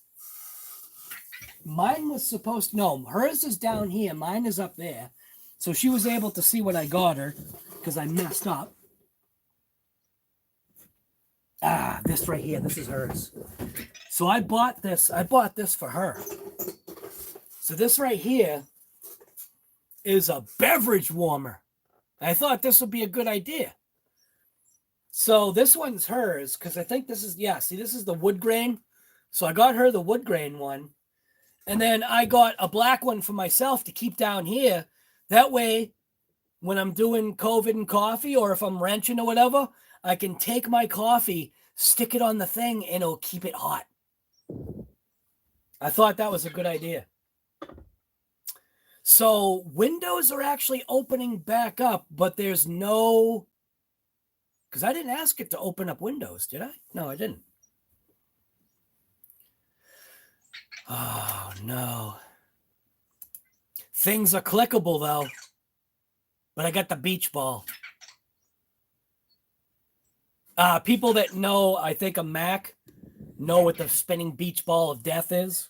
Mine was supposed to, no, hers is down here. Mine is up there. So she was able to see what I got her because I messed up. This right here, this is hers. So I bought this for her. So this right here is a beverage warmer. I thought this would be a good idea. So this one's hers because I think this is, this is the wood grain. So I got her the wood grain one. And then I got a black one for myself to keep down here. That way, when I'm doing COVID and coffee or if I'm wrenching or whatever, I can take my coffee, stick it on the thing, and it'll keep it hot. I thought that was a good idea. So Windows are actually opening back up, but there's no... Because I didn't ask it to open up Windows, did I? No, I didn't. Oh, no. Things are clickable, though. But I got the beach ball. People that know, I think, a Mac know what the spinning beach ball of death is.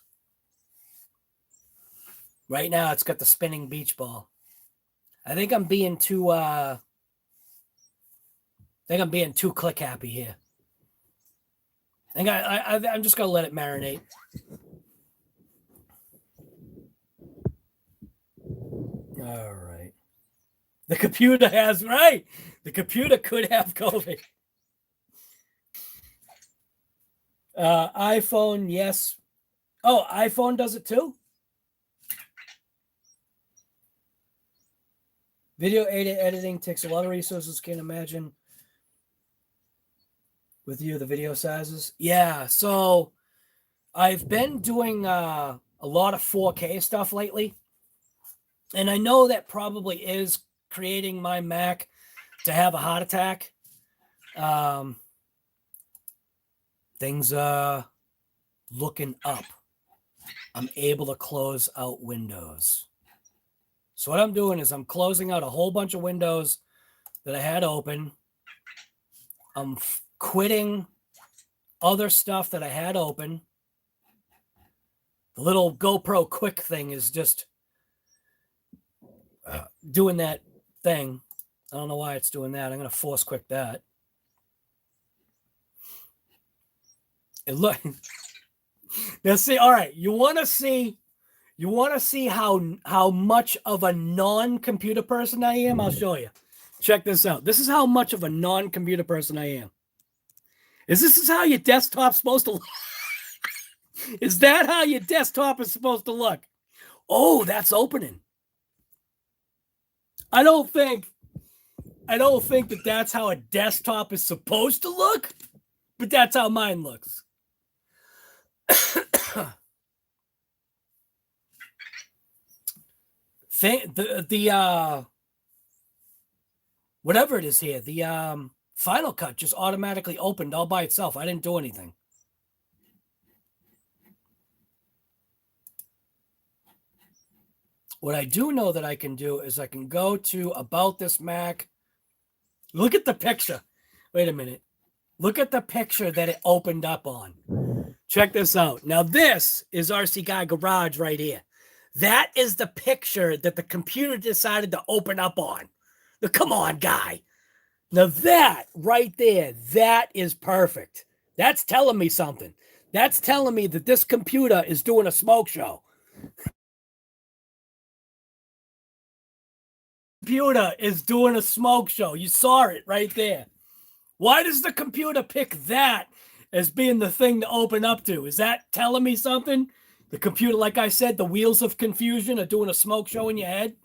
Right now, it's got the spinning beach ball. I think I'm being too... click happy here. I'm just gonna let it marinate. All right. The computer has The computer could have COVID. iPhone, yes. Oh, iPhone does it too? Video editing takes a lot of resources. Can't imagine. With you, the video sizes. Yeah, so I've been doing a lot of 4K stuff lately. And I know that probably is creating my Mac to have a heart attack. Things are looking up. I'm able to close out windows. So what I'm doing is I'm closing out a whole bunch of windows that I had open. I'm quitting other stuff that I had open. The little GoPro quick thing is just doing that thing. I don't know why it's doing that. I'm going to force quick that. And look. Now see, all right, you want to see how much of a non-computer person I am? I'll show you. Check this out. This is how much of a non-computer person I am. This is how your desktop's supposed to look? Is that how your desktop is supposed to look? Oh, that's opening. I don't think that that's how a desktop is supposed to look, but that's how mine looks. Whatever it is here, the Final Cut just automatically opened all by itself. I didn't do anything. What I do know that I can do is I can go to About This Mac. Look at the picture. Wait a minute. Look at the picture that it opened up on. Check this out. Now, this is RC Guy Garage right here. That is the picture that the computer decided to open up on. Now, come on, guy. Now, that right there, that is perfect. That's telling me something. That's telling me that this computer is doing a smoke show. Computer is doing a smoke show. You saw it right there. Why does the computer pick that as being the thing to open up to? Is that telling me something? The computer, like I said, the wheels of confusion are doing a smoke show in your head.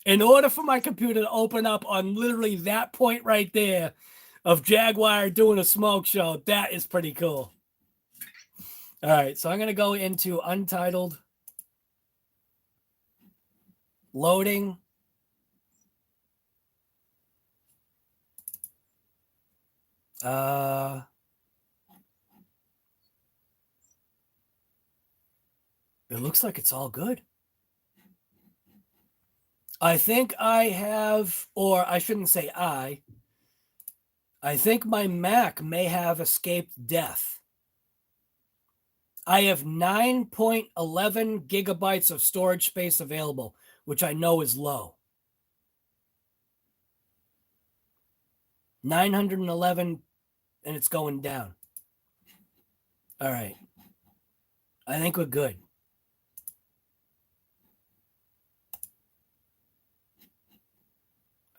In order for my computer to open up on literally that point right there of Jaguar doing a smoke show, that is pretty cool. All right, so I'm going to go into Untitled. Loading. It looks like it's all good. I think I have, or I shouldn't say I think my Mac may have escaped death. I have 9.11 gigabytes of storage space available, which I know is low. 911, and it's going down. All right. I think we're good.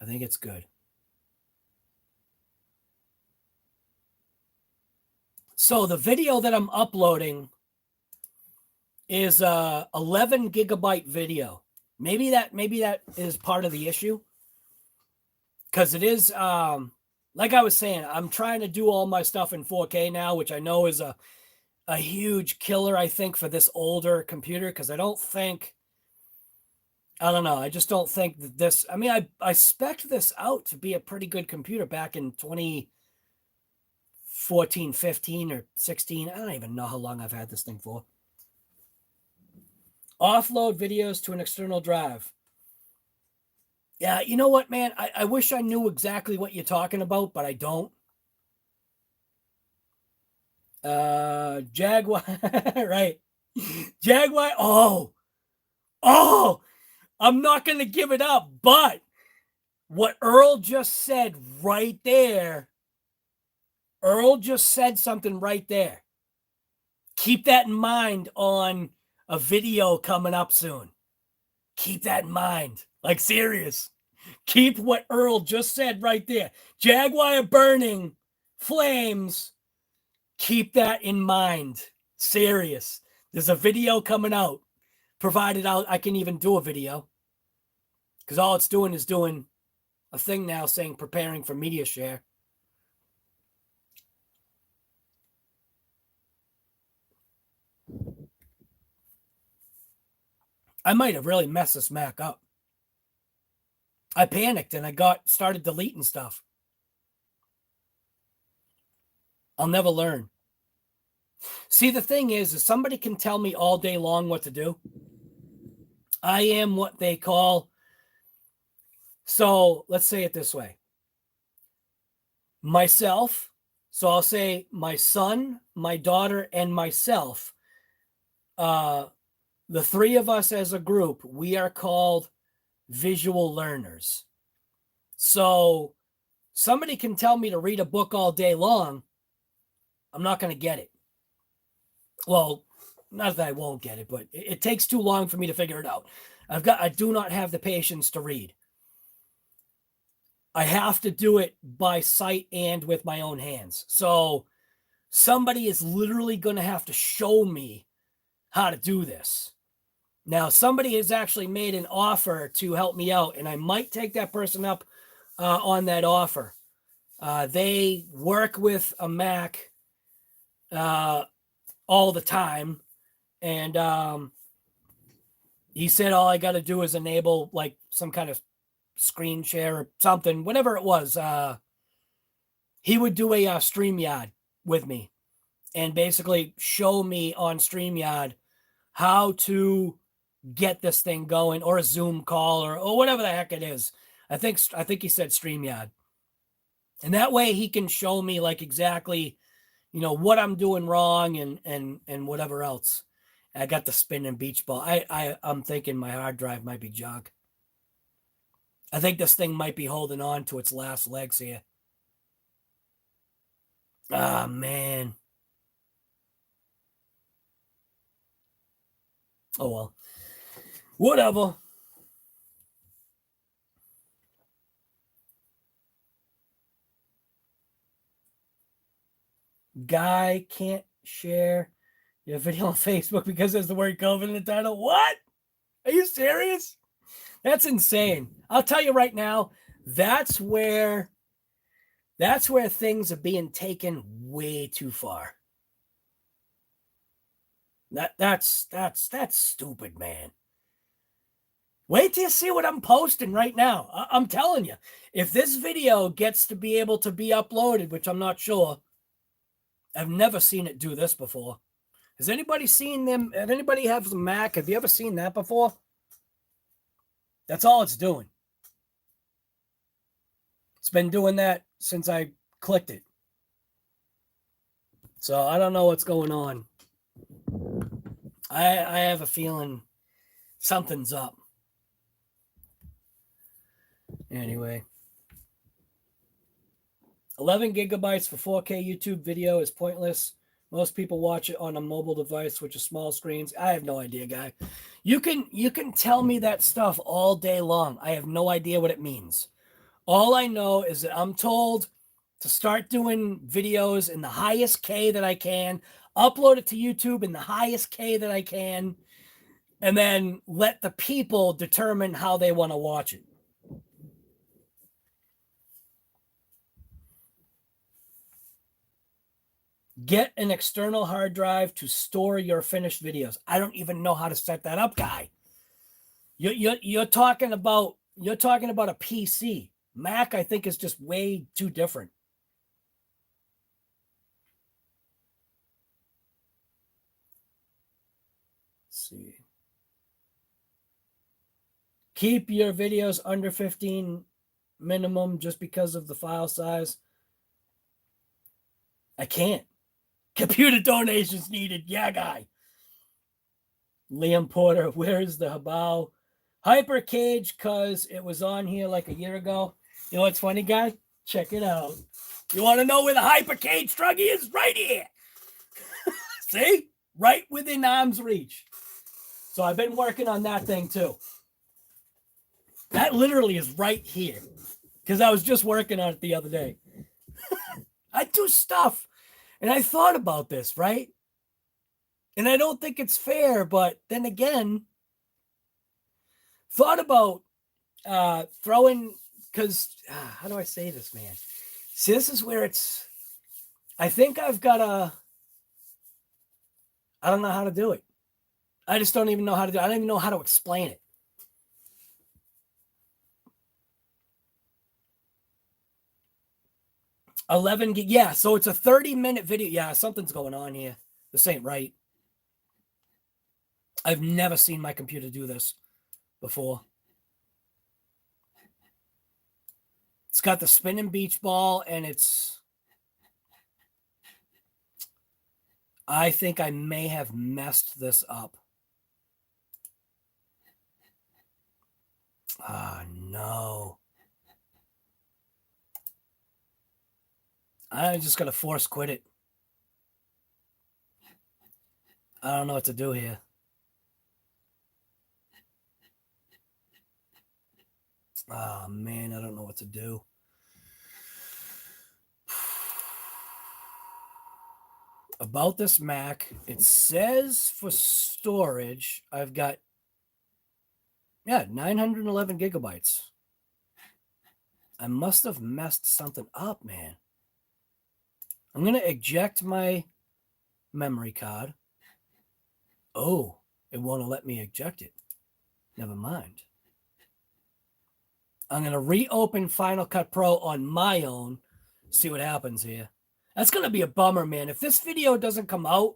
I think it's good. So the video that I'm uploading is a 11 gigabyte video. Maybe that is part of the issue. Because it is, like I was saying, I'm trying to do all my stuff in 4K now, which I know is a huge killer, I think, for this older computer. Because I don't know. I just don't think that this, I mean, I spec'd this out to be a pretty good computer back in 2014, 15, or 16. I don't even know how long I've had this thing for. Offload videos to an external drive. Yeah, you know what, man? I wish I knew exactly what you're talking about, but I don't. Jaguar, right. Jaguar, oh, I'm not going to give it up, but what Earl just said right there, Earl just said something right there. Keep that in mind on a video coming up soon. Keep that in mind. Like, serious. Keep what Earl just said right there. Jaguar burning, flames. Keep that in mind. Serious. There's a video coming out. Provided I can even do a video. Because all it's doing is doing a thing now saying preparing for media share. I might have really messed this Mac up. I panicked and I started deleting stuff. I'll never learn. See, the thing is somebody can tell me all day long what to do. I am what they call, so let's say it this way. Myself, so I'll say my son, my daughter, and myself, the three of us as a group, we are called visual learners. So somebody can tell me to read a book all day long. I'm not going to get it. Well, not that I won't get it, but it takes too long for me to figure it out. I do not have the patience to read. I have to do it by sight and with my own hands. So somebody is literally going to have to show me how to do this. Now, somebody has actually made an offer to help me out, and I might take that person up on that offer. They work with a Mac all the time, and he said all I got to do is enable like some kind of screen share or something, whatever it was. He would do a StreamYard with me and basically show me on StreamYard how to get this thing going, or a Zoom call, or whatever the heck it is. I think he said StreamYard. And that way he can show me like exactly, what I'm doing wrong and whatever else. I got the spinning beach ball. I'm thinking my hard drive might be junk. I think this thing might be holding on to its last legs here. Ah, man. Oh, well. Whatever. Guy can't share your video on Facebook because there's the word COVID in the title. What? Are you serious? That's insane. I'll tell you right now, that's where things are being taken way too far. That's stupid, man. Wait till you see what I'm posting right now. I'm telling you, if this video gets to be able to be uploaded, which I'm not sure, I've never seen it do this before. Has anybody seen them? Has anybody have a Mac? Have you ever seen that before? That's all it's doing. It's been doing that since I clicked it. So I don't know what's going on. I have a feeling something's up. Anyway. 11 gigabytes for 4K YouTube video is pointless. Most people watch it on a mobile device, which is small screens. I have no idea, guy. You can tell me that stuff all day long. I have no idea what it means. All I know is that I'm told to start doing videos in the highest K that I can, upload it to YouTube in the highest K that I can, and then let the people determine how they want to watch it. Get an external hard drive to store your finished videos. I don't even know how to set that up, guy. You're talking about a PC. Mac, I think, is just way too different. Let's see. Keep your videos under 15 minimum just because of the file size. I can't. Computer donations needed. Yeah, guy. Liam Porter, where's the Habao? Hyper Cage, because it was on here like a year ago. You know what's funny, guy? Check it out. You want to know where the Hyper Cage Struggy is? Right here. See? Right within arm's reach. So I've been working on that thing too. That literally is right here. Because I was just working on it the other day. I do stuff. And I thought about this, right? And I don't think it's fair, but then again, thought about throwing, because how do I say this, man? See, this is where it's, I think I've got I don't know how to do it. I just don't even know how to do it. I don't even know how to explain it. Yeah, so it's a 30-minute video. Yeah, something's going on here. This ain't right. I've never seen my computer do this before. It's got the spinning beach ball, and I think I may have messed this up. Oh, no. I'm just going to force quit it. I don't know what to do here. Oh, man, I don't know what to do. about this Mac. It says for storage, I've got 911 gigabytes. I must have messed something up, man. I'm going to eject my memory card. Oh, it won't let me eject it. Never mind. I'm going to reopen Final Cut Pro on my own. See what happens here. That's going to be a bummer, man. If this video doesn't come out,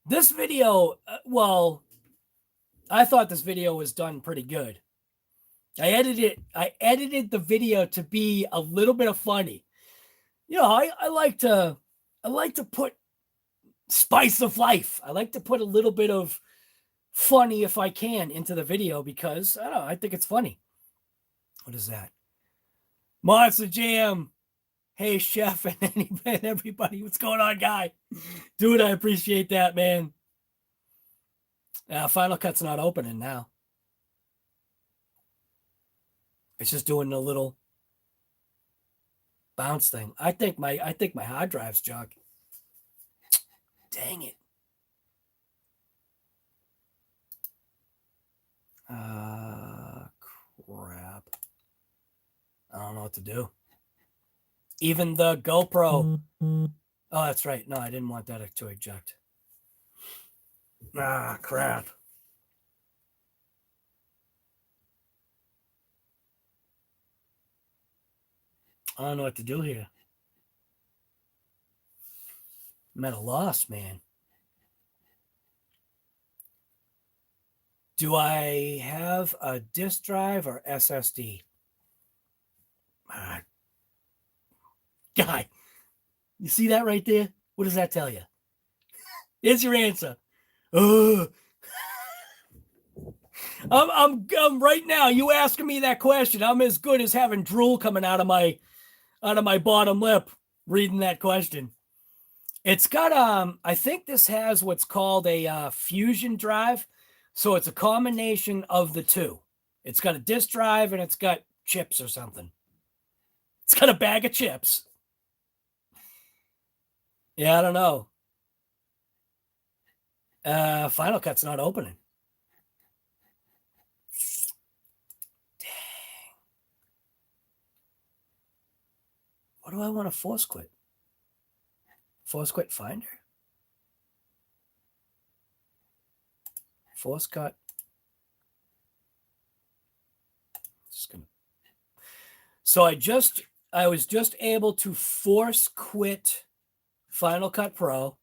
this video, I thought this video was done pretty good. I edited the video to be a little bit of funny. You know, I like to put spice of life. I like to put a little bit of funny, if I can, into the video because I don't know, I think it's funny. What is that? Monster Jam. Hey, Chef and everybody. What's going on, guy? Dude, I appreciate that, man. Final Cut's not opening now. It's just doing a little bounce thing. I think my hard drive's junk. Dang it. Crap. I don't know what to do. Even the GoPro. Oh, that's right. No, I didn't want that to eject. Crap. I don't know what to do here. I'm at a loss, man. Do I have a disk drive or SSD? Guy, you see that right there? What does that tell you? Here's your answer. I'm right now. You asking me that question? I'm as good as having drool coming out of my bottom lip reading that question. It's got I think this has what's called a fusion drive, so it's a combination of the two. It's got a disk drive and it's got chips or something. It's got a bag of chips. Yeah, I don't know. Final Cut's not opening. Dang. What do I want to force quit? Force quit Finder? Force cut. Just gonna. So I was just able to force quit Final Cut Pro.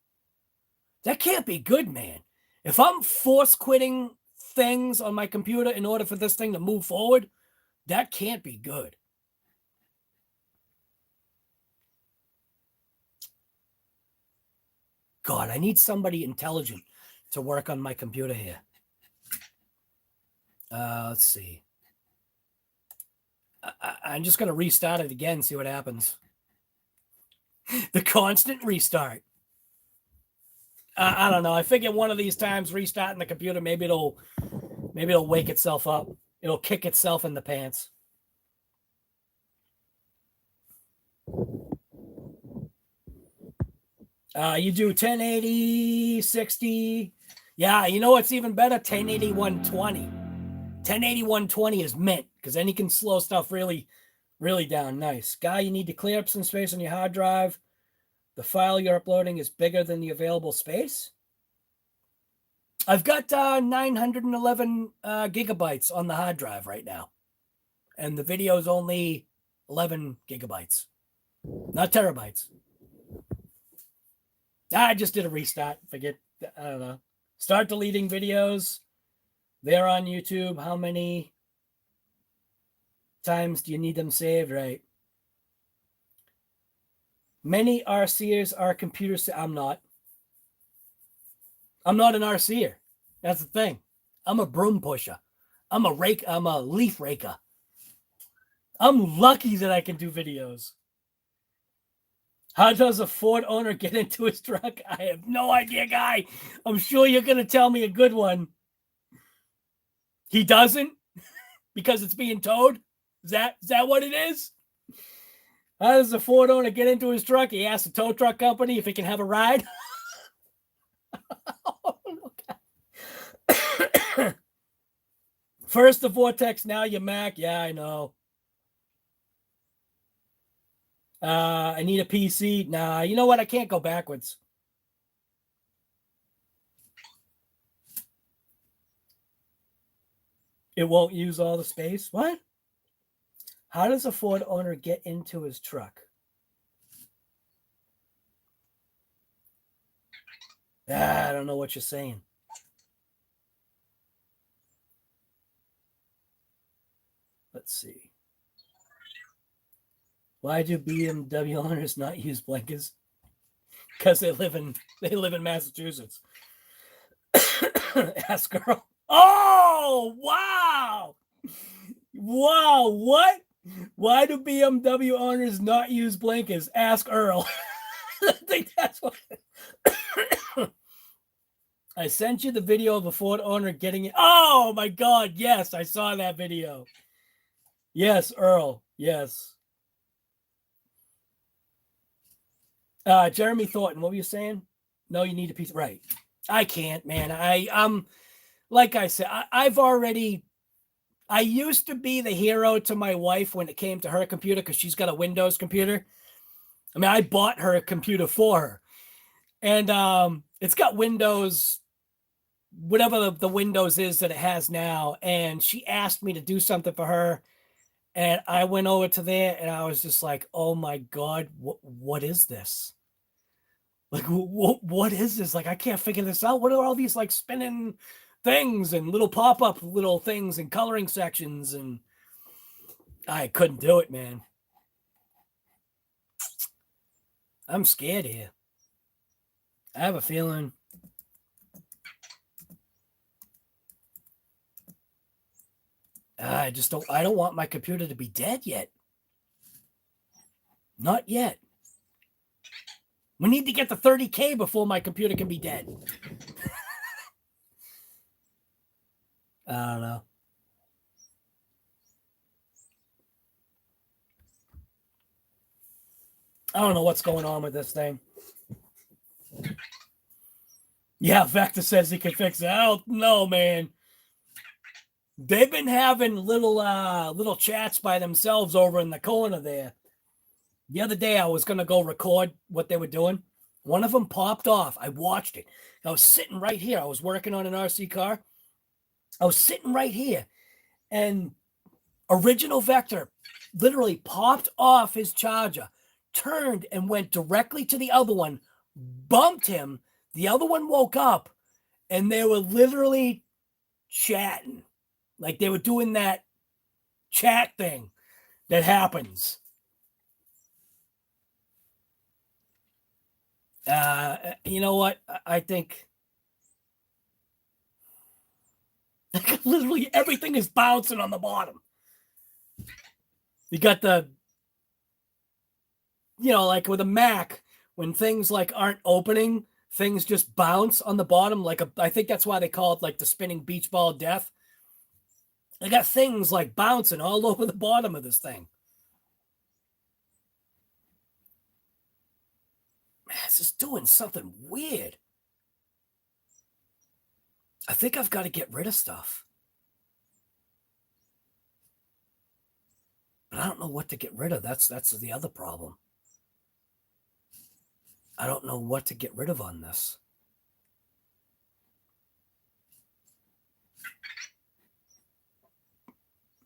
That can't be good, man. If I'm force quitting things on my computer in order for this thing to move forward, that can't be good. God, I need somebody intelligent to work on my computer here. Let's see. I'm just going to restart it again, see what happens. The constant restart. I don't know. I figure one of these times restarting the computer, maybe it'll wake itself up. It'll kick itself in the pants. You do 1080, 60. Yeah, you know what's even better? 1080, 120. 1080, 120 is mint because then you can slow stuff really, really down. Nice. Guy, you need to clear up some space on your hard drive. The file you're uploading is bigger than the available space. I've got 911 gigabytes on the hard drive right now. And the video is only 11 gigabytes. Not terabytes. I just did a restart. Forget, I don't know. Start deleting videos. They're on YouTube. How many times do you need them saved? Right. Many RCers are computers. I'm not an RCer. That's the thing. I'm a broom pusher. I'm a leaf raker. I'm lucky that I can do videos. How does a Ford owner get into his truck? I have no idea, guy. I'm sure you're going to tell me a good one. He doesn't? Because it's being towed? Is that what it is? How does a Ford owner get into his truck? He asks the tow truck company if he can have a ride. First the Vortex, now your Mac. Yeah, I know. I need a PC. Nah, you know what? I can't go backwards. It won't use all the space. What? How does a Ford owner get into his truck? I don't know what you're saying. Let's see. Why do BMW owners not use blankets? Because they live in Massachusetts. Ask girl. Oh wow! Wow, what? Why do BMW owners not use blankets? Ask Earl. I think that's what. I sent you the video of a Ford owner getting it. Oh my God! Yes, I saw that video. Yes, Earl. Yes. Jeremy Thornton, what were you saying? No, you need a piece. Right. I can't, man. Like I said, I used to be the hero to my wife when it came to her computer because she's got a Windows computer. I mean, I bought her a computer for her. And it's got Windows, whatever the Windows is that it has now. And she asked me to do something for her. And I went over to there and I was just like, oh my God, what is this? Like, what is this? Like, I can't figure this out. What are all these like spinning things and little pop-up little things and coloring sections? And I couldn't do it, man. I'm scared here. I have a feeling. I don't want my computer to be dead yet. Not yet. We need to get to 30K before my computer can be dead. I don't know. I don't know what's going on with this thing. Yeah, Vector says he can fix it. I don't know, man. They've been having little chats by themselves over in the corner there. The other day, I was going to go record what they were doing. One of them popped off. I watched it. I was sitting right here. I was working on an RC car. I was sitting right here. And Original Vector literally popped off his charger, turned and went directly to the other one, bumped him. The other one woke up, and they were literally chatting. Like they were doing that chat thing that happens. You know what? I think literally everything is bouncing on the bottom. You got like with a Mac, when things like aren't opening, things just bounce on the bottom. I think that's why they call it like the spinning beach ball of death. They got things like bouncing all over the bottom of this thing. Man, this is doing something weird. I think I've got to get rid of stuff. But I don't know what to get rid of. That's the other problem. I don't know what to get rid of on this.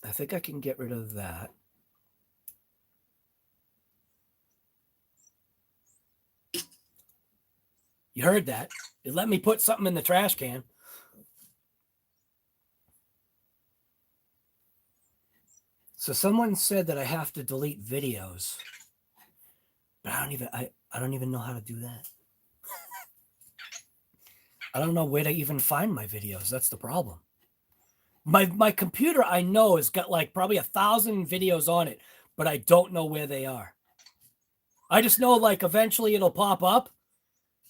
I think I can get rid of that. You heard that. It let me put something in the trash can. So someone said that I have to delete videos. But I don't even know how to do that. I don't know where to even find my videos. That's the problem. My computer, I know, has got like probably 1,000 videos on it, but I don't know where they are. I just know like eventually it'll pop up.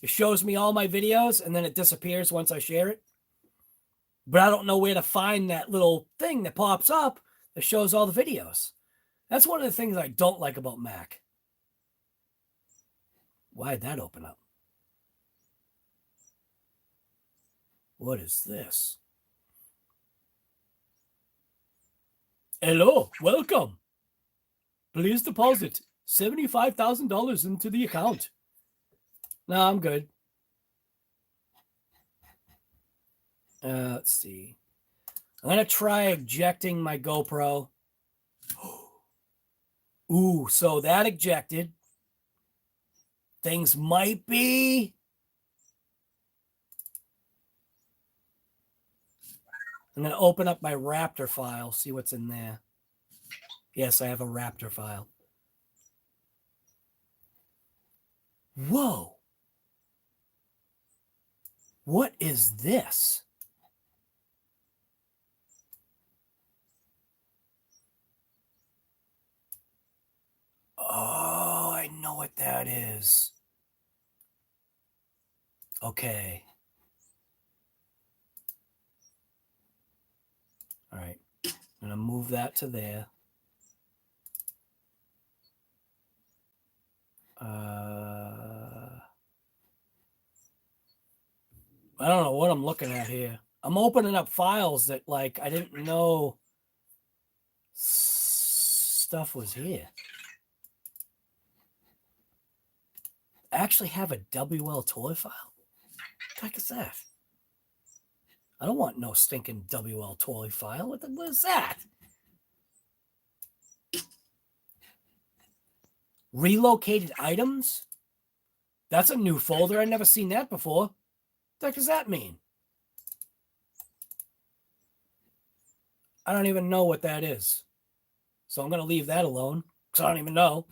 It shows me all my videos and then it disappears once I share it. But I don't know where to find that little thing that pops up that shows all the videos. That's one of the things I don't like about Mac. Why did that open up? What is this? Hello, welcome. Please deposit $75,000 into the account. No, I'm good. Let's see. I'm going to try ejecting my GoPro. Ooh, so that ejected. Things might be. I'm going to open up my Raptor file, see what's in there. Yes, I have a Raptor file. Whoa. What is this? Oh, I know what that is. Okay. All right. I'm going to move that to there. I don't know what I'm looking at here. I'm opening up files that, like, I didn't know stuff was here. I actually have a WL toy file? What the heck is that? I don't want no stinking WL toy file. What is that? Relocated items? That's a new folder. I've never seen that before. What the heck does that mean? I don't even know what that is. So I'm going to leave that alone because I don't even know.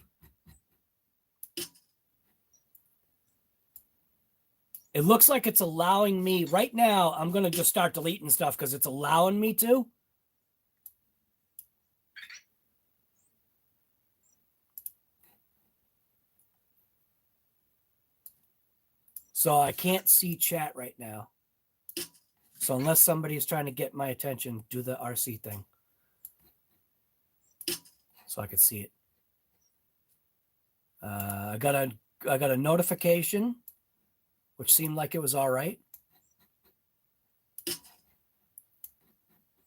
It looks like it's allowing me right now. I'm going to just start deleting stuff because it's allowing me to. So I can't see chat right now. So unless somebody is trying to get my attention, do the RC thing. So I could see it. I got a notification, which seemed like it was all right.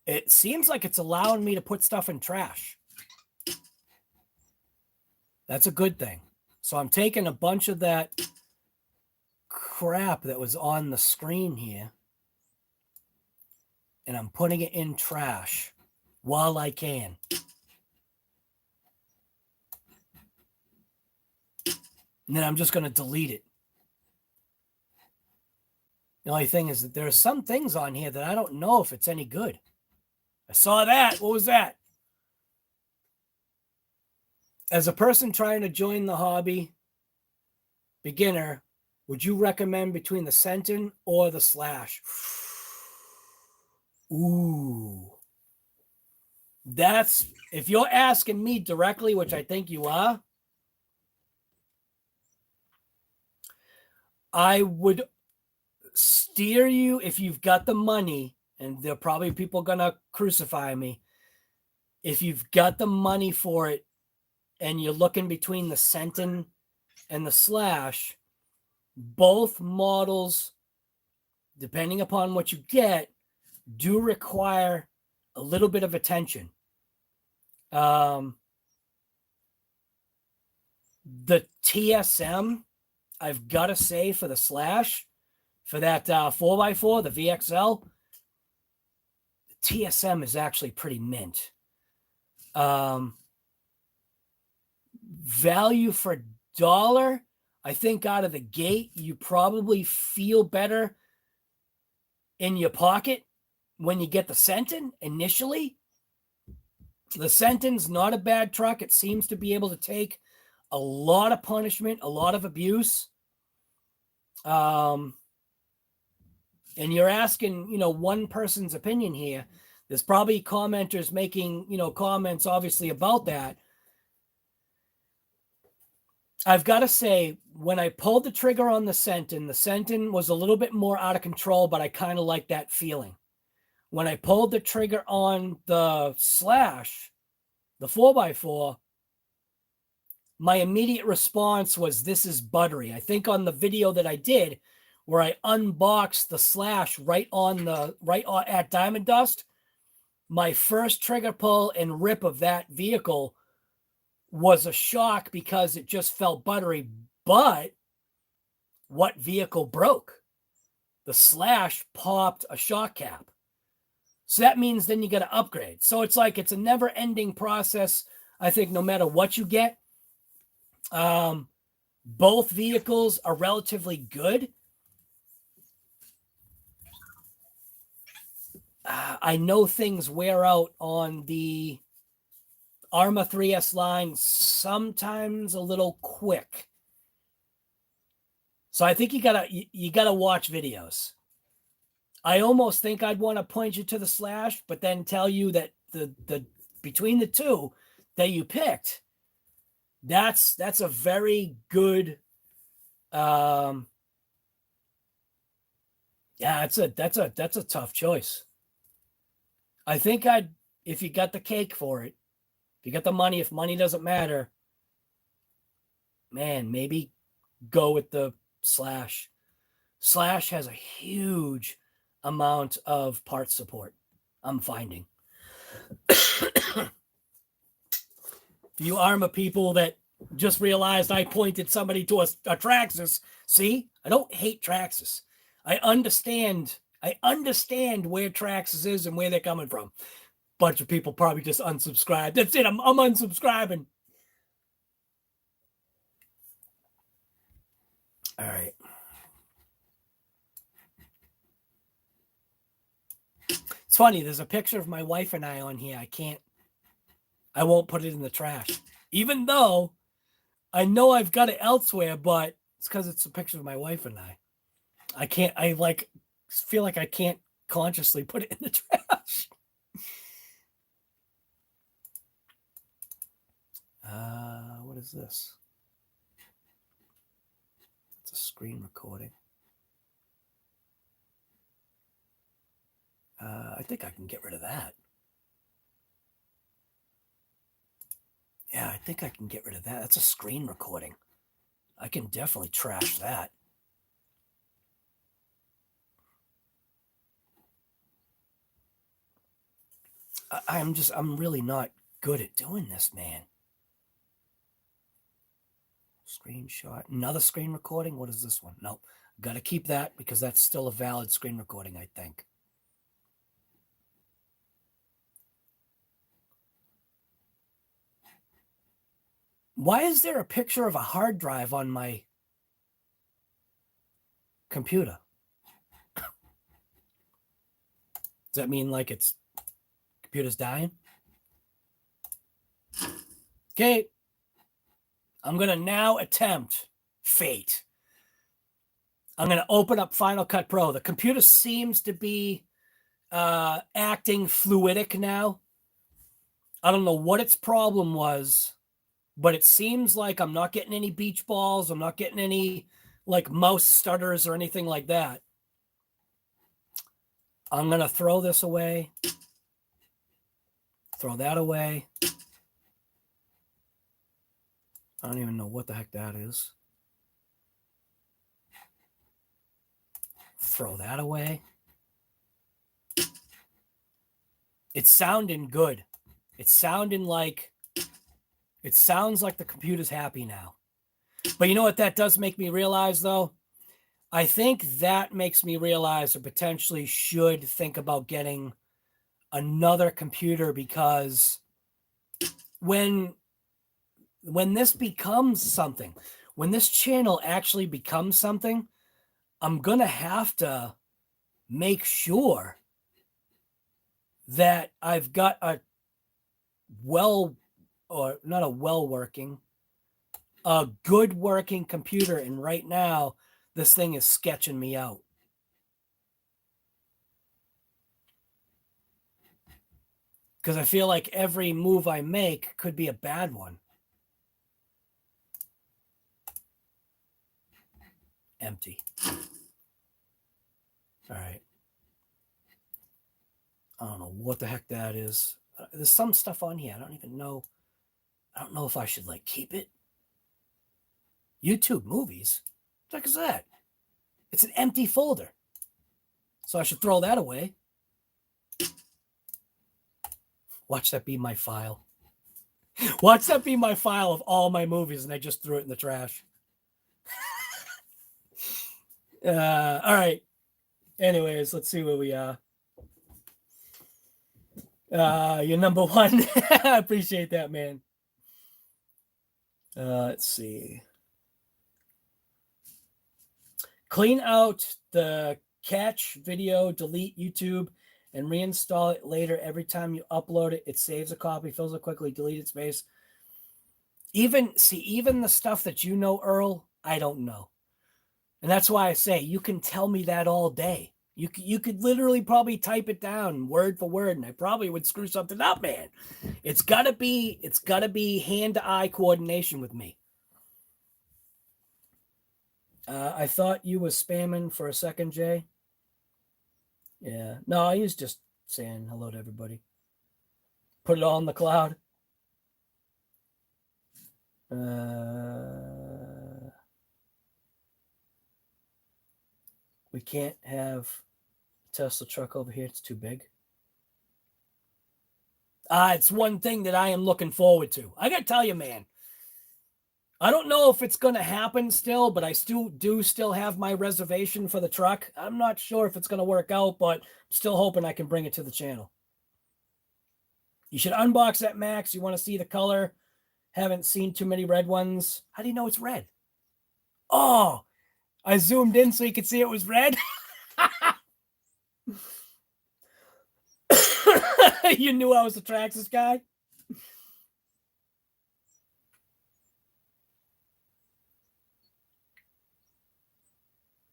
It seems like it's allowing me to put stuff in trash. That's a good thing. So I'm taking a bunch of that crap that was on the screen here, and I'm putting it in trash while I can. And then I'm just going to delete it. The only thing is that there are some things on here that I don't know if it's any good. I saw that. What was that? As a person trying to join the hobby, beginner, would you recommend between the Sentin or the Slash? Ooh. That's, if you're asking me directly, which I think you are, I would steer you, if you've got the money, and there are probably people going to crucify me. If you've got the money for it and you're looking between the Sentin and the Slash, both models, depending upon what you get, do require a little bit of attention. The TSM, I've got to say, for the Slash, for that 4x4, the VXL, the TSM is actually pretty mint. Value for dollar, I think out of the gate, you probably feel better in your pocket when you get the Sentin initially. The Sentin's not a bad truck. It seems to be able to take a lot of punishment, a lot of abuse. And you're asking, one person's opinion here. There's probably commenters making, comments obviously about that. I've got to say, when I pulled the trigger on the Sentin was a little bit more out of control, but I kind of like that feeling. When I pulled the trigger on the Slash, the 4x4, my immediate response was, this is buttery. I think on the video that I did, where I unboxed the Slash right on at Diamond Dust, my first trigger pull and rip of that vehicle was a shock because it just felt buttery. But what vehicle broke? The Slash popped a shock cap. So that means then you got to upgrade. So it's like it's a never-ending process. I think no matter what you get, both vehicles are relatively good. I know things wear out on the Arma 3S line sometimes a little quick. So I think you gotta watch videos. I almost think I'd want to point you to the Slash, but then tell you that the between the two that you picked, that's a very good yeah, that's a tough choice. I think if you got the cake for it, if you got the money, if money doesn't matter, man, maybe go with the Slash. Slash has a huge amount of parts support, I'm finding. You Arma people that just realized I pointed somebody to a Traxxas. See, I don't hate Traxxas. I understand where Traxxas is and where they're coming from. Bunch of people probably just unsubscribed. That's it. I'm unsubscribing. All right. It's funny. There's a picture of my wife and I on here. I won't put it in the trash, even though I know I've got it elsewhere, but it's because it's a picture of my wife and I. I feel like I can't consciously put it in the trash. What is this? It's a screen recording. I think I can get rid of that. Yeah, I think I can get rid of that. That's a screen recording. I can definitely trash that. I'm really not good at doing this, man. Screenshot. Another screen recording. What is this one? Nope. Got to keep that because that's still a valid screen recording, I think. Why is there a picture of a hard drive on my computer? Does that mean like computer's dying? Okay. I'm going to now attempt fate. I'm going to open up Final Cut Pro. The computer seems to be acting fluidic now. I don't know what its problem was, but it seems like I'm not getting any beach balls. I'm not getting any like mouse stutters or anything like that. I'm going to throw this away. Throw that away. I don't even know what the heck that is. Throw that away. It's sounding good. It sounds like the computer's happy now. But you know what that does make me realize, though? I think that makes me realize I potentially should think about getting another computer, because when this becomes something, when this channel actually becomes something, I'm going to have to make sure that I've got a good working computer. And right now, this thing is sketching me out. Because I feel like every move I make could be a bad one. Empty. All right. I don't know what the heck that is. There's some stuff on here. I don't even know. I don't know if I should like keep it. YouTube movies? What the heck is that? It's an empty folder. So I should throw that away. Watch that be my file. Watch that be my file of all my movies, and I just threw it in the trash. All right. Anyways, let's see where we are. You're number one. I appreciate that, man. Let's see. Clean out the catch video, delete YouTube, and reinstall it later. Every time you upload it, it saves a copy, fills it quickly, deleted space. Even the stuff that you know, Earl, I don't know. And that's why I say you can tell me that all day. You could literally probably type it down word for word, and I probably would screw something up, man. It's gotta be hand-to-eye coordination with me. I thought you was spamming for a second, Jay. Yeah. No, he was just saying hello to everybody. Put it all in the cloud. We can't have a Tesla truck over here. It's too big. It's one thing that I am looking forward to. I got to tell you, man. I don't know if it's going to happen still, but I still have my reservation for the truck. I'm not sure if it's going to work out, but I'm still hoping I can bring it to the channel. You should unbox that, Max. You want to see the color? Haven't seen too many red ones. How do you know it's red? Oh, I zoomed in so you could see it was red. You knew I was the Traxxas guy?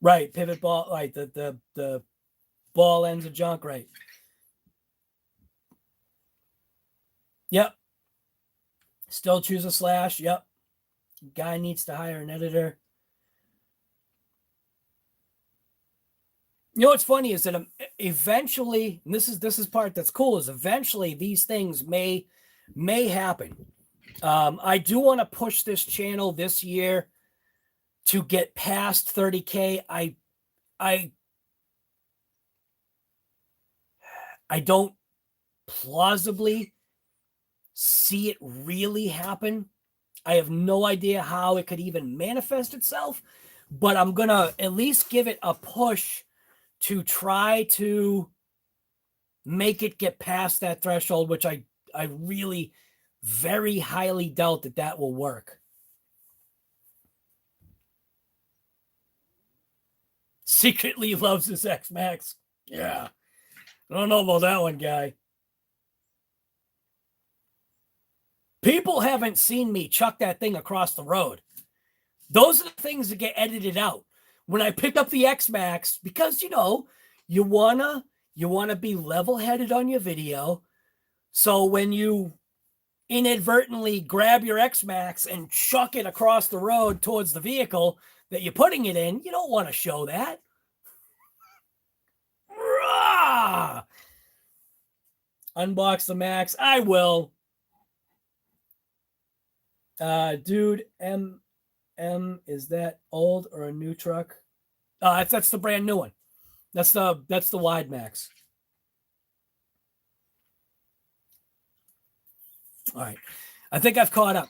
Right, pivot ball, right, the ball ends of junk, right. Yep. Still choose a slash, yep. Guy needs to hire an editor. You know what's funny is that eventually, and this is part that's cool, is eventually these things may happen. I do want to push this channel this year to get past 30K. I don't plausibly see it really happen. I have no idea how it could even manifest itself, but I'm going to at least give it a push to try to make it get past that threshold, which I really very highly doubt that will work. Secretly loves his X-Max. Yeah. I don't know about that one, guy. People haven't seen me chuck that thing across the road. Those are the things that get edited out. When I pick up the X-Max, because, you know, you wanna be level-headed on your video. So when you inadvertently grab your X-Max and chuck it across the road towards the vehicle that you're putting it in, you don't want to show that. Rah! Unbox the Max. I will. Dude, is that old or a new truck? That's the brand new one. That's the wide Max. All right. I think I've caught up.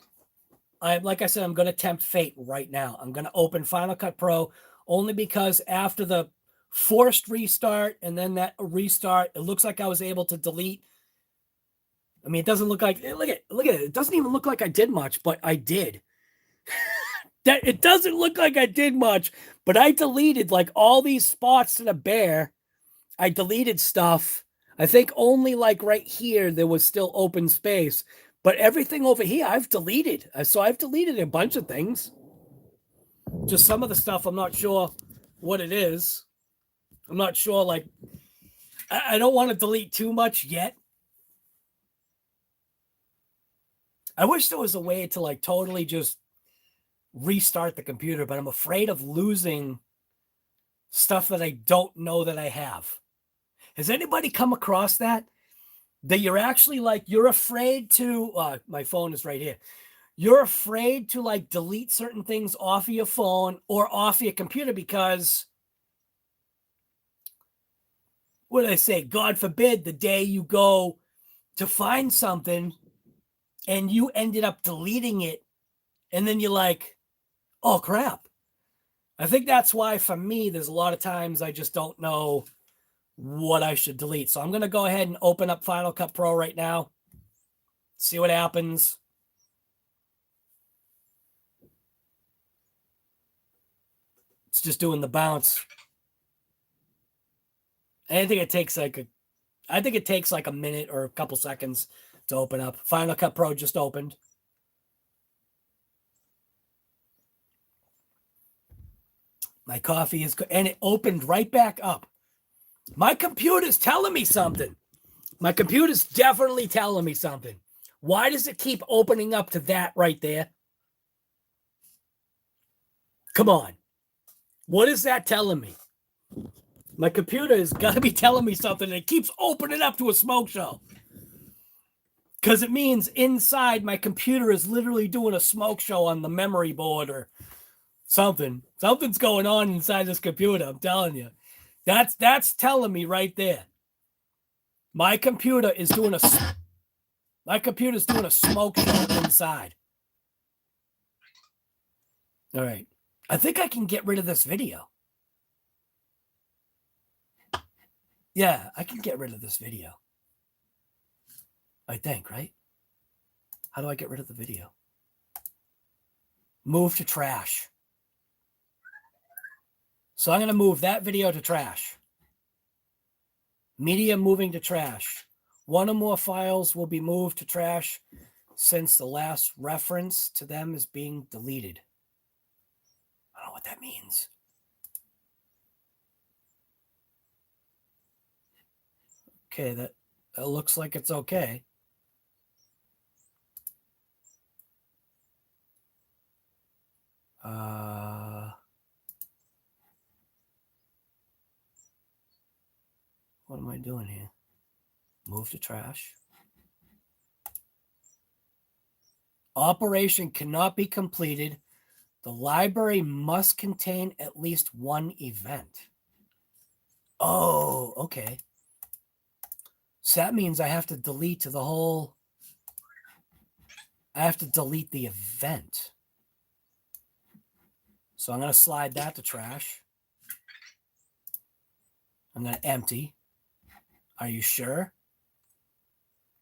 Like I said, I'm going to tempt fate right now. I'm going to open Final Cut Pro only because after the forced restart and then that restart, it looks like I was able to delete. I mean, it doesn't look like, look at it. It doesn't even look like I did much, but I did. That it doesn't look like I did much, but I deleted like all these spots that are bare. I deleted stuff. I think only like right here, there was still open space, but everything over here I've deleted. So I've deleted a bunch of things. Just some of the stuff, I'm not sure what it is. I'm not sure, like, I don't want to delete too much yet. I wish there was a way to like totally just restart the computer, but I'm afraid of losing stuff that I don't know that I have. Has anybody come across that? That you're actually like, you're afraid to, my phone is right here. You're afraid to like delete certain things off of your phone or off your computer because what did I say? God forbid the day you go to find something and you ended up deleting it. And then you're like, oh, crap. I think that's why for me, there's a lot of times I just don't know what I should delete. So I'm going to go ahead and open up Final Cut Pro right now. See what happens. It's just doing the bounce. I think it takes like a minute or a couple seconds to open up. Final Cut Pro just opened. My coffee is good. And it opened right back up. My computer's telling me something. My computer's definitely telling me something. Why does it keep opening up to that right there? Come on. What is that telling me? My computer has got to be telling me something. It keeps opening up to a smoke show. Because it means inside my computer is literally doing a smoke show on the memory board or something. Something's going on inside this computer. I'm telling you. That's telling me right there. My computer is doing a smoke show inside. All right. I think I can get rid of this video. Yeah, I can get rid of this video. I think, right? How do I get rid of the video? Move to trash. So I'm going to move that video to trash. Media moving to trash. One or more files will be moved to trash since the last reference to them is being deleted. I don't know what that means. Okay, that looks like it's okay. What am I doing here? Move to trash. Operation cannot be completed. The library must contain at least one event. Oh, okay. So that means I have to delete the whole... I have to delete the event. So I'm going to slide that to trash. I'm going to empty. Are you sure?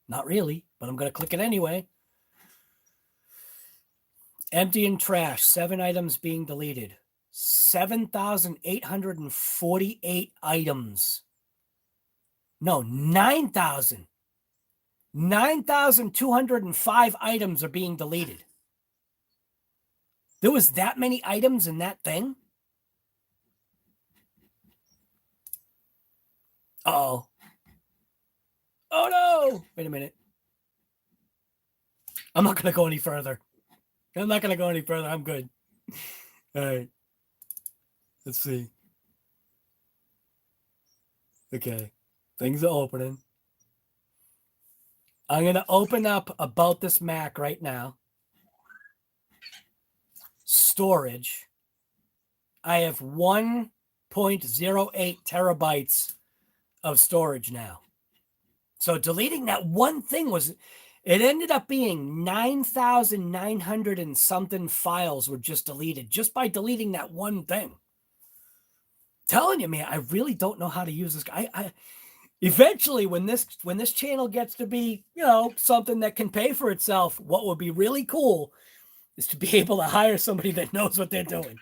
Not really, but I'm going to click it anyway. Empty and trash. 7 items being deleted. 7,848 items. No, 9,000. 9,205 items are being deleted. There was that many items in that thing? Uh-oh. Oh, no. Wait a minute. I'm not going to go any further. I'm good. All right. Let's see. Okay. Things are opening. I'm going to open up About This Mac right now. Storage. I have 1.08 terabytes of storage now. So deleting that one thing it ended up being 9,900 and something files were just deleted just by deleting that one thing. Telling you, man, I really don't know how to use this. I eventually, when this channel gets to be, something that can pay for itself, what would be really cool is to be able to hire somebody that knows what they're doing.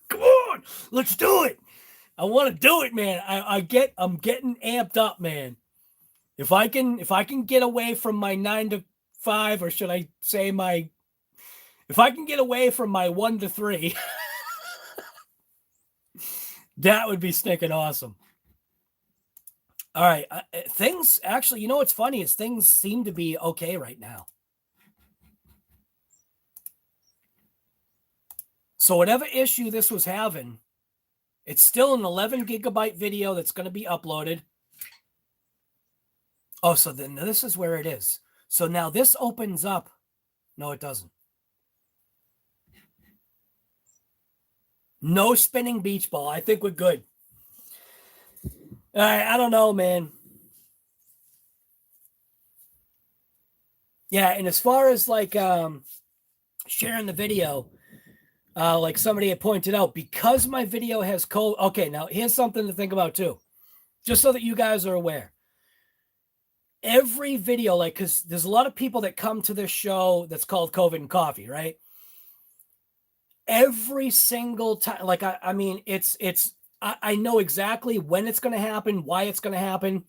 Come on, let's do it. I want to do it, man. I'm getting amped up, man. If I can get away from my 9 to 5, or should I say if I can get away from my 1 to 3, that would be stinking awesome. All right. Things actually, what's funny is things seem to be okay right now. So whatever issue this was having, it's still an 11 gigabyte video that's going to be uploaded. Oh, so then this is where it is. So now this opens up. No, it doesn't. No spinning beach ball. I think we're good. I don't know, man. Yeah, and as far as like sharing the video, like somebody had pointed out, because my video has COVID. Okay, now here's something to think about too, just so that you guys are aware. Every video, like, because there's a lot of people that come to this show that's called COVID and Coffee, right? Every single time, like, I mean, I know exactly when it's going to happen, why it's going to happen.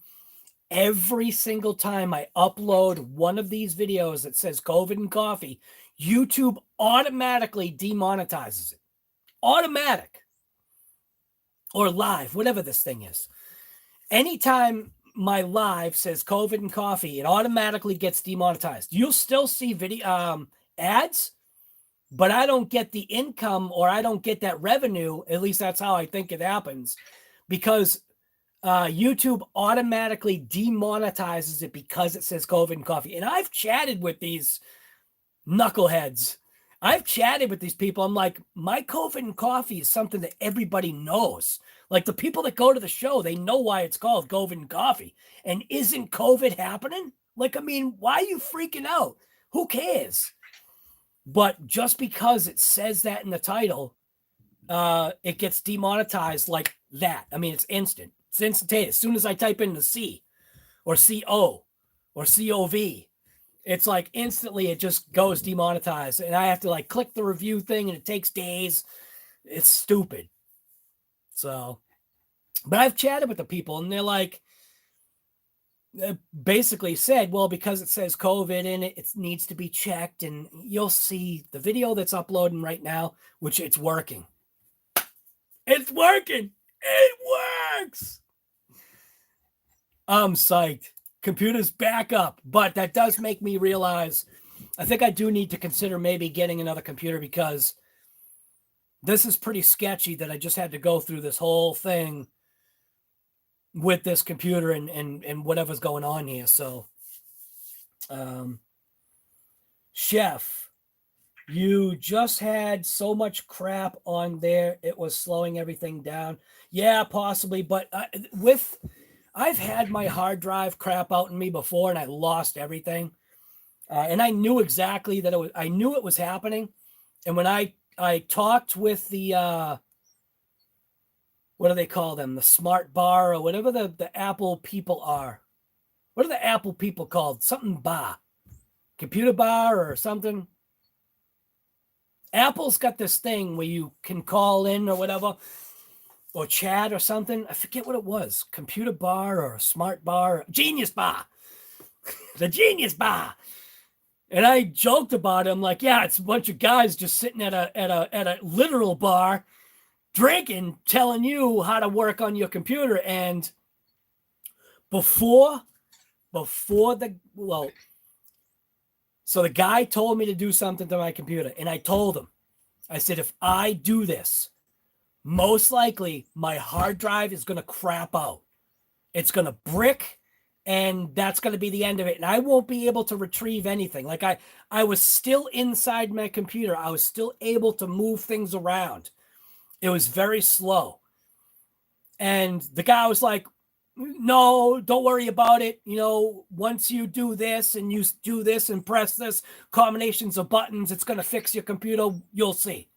Every single time I upload one of these videos that says COVID and Coffee, YouTube automatically demonetizes it. Automatic. Or live, whatever this thing is. Anytime my live says COVID and Coffee, it automatically gets demonetized. You'll still see video ads, but I don't get the income, or I don't get that revenue. At least that's how I think it happens, because YouTube automatically demonetizes it because it says COVID and Coffee. And I've chatted with these knuckleheads. I've chatted with these people. I'm like, my COVID and Coffee is something that everybody knows. Like, the people that go to the show, they know why it's called COVID and Coffee. And isn't COVID happening? Like, I mean, why are you freaking out? Who cares? But just because it says that in the title, it gets demonetized like that. I mean, it's instant. It's instantaneous. As soon as I type in the C or CO or COV, it's like instantly it just goes demonetized. And I have to like click the review thing, and it takes days. It's stupid. So, but I've chatted with the people, and they're like, basically said, well, because it says COVID in it, it needs to be checked. And you'll see the video that's uploading right now, which it's working. It's working. It works. I'm psyched. Computer's back up. But that does make me realize I think I do need to consider maybe getting another computer, because this is pretty sketchy that I just had to go through this whole thing with this computer and whatever's going on here. So, Chef, you just had so much crap on there, it was slowing everything down. Yeah, possibly, but I've had my hard drive crap out in me before, and I lost everything. And I knew exactly that I knew it was happening. And when I talked with the what do they call them? The smart bar, or whatever the Apple people are. What are the Apple people called? Something bar. Computer bar or something. Apple's got this thing where you can call in or whatever, or chat or something. I forget what it was. Computer bar or smart bar. Genius bar. The Genius bar. And I joked about it. I'm like, yeah, it's a bunch of guys just sitting at a literal bar, drinking, telling you how to work on your computer. And so the guy told me to do something to my computer, and I told him, I said, if I do this, most likely my hard drive is going to crap out. It's going to brick, and that's going to be the end of it. And I won't be able to retrieve anything. Like I was still inside my computer. I was still able to move things around. It was very slow. And the guy was like, no, don't worry about it. You know, once you do this and you do this and press this combinations of buttons, it's going to fix your computer. You'll see.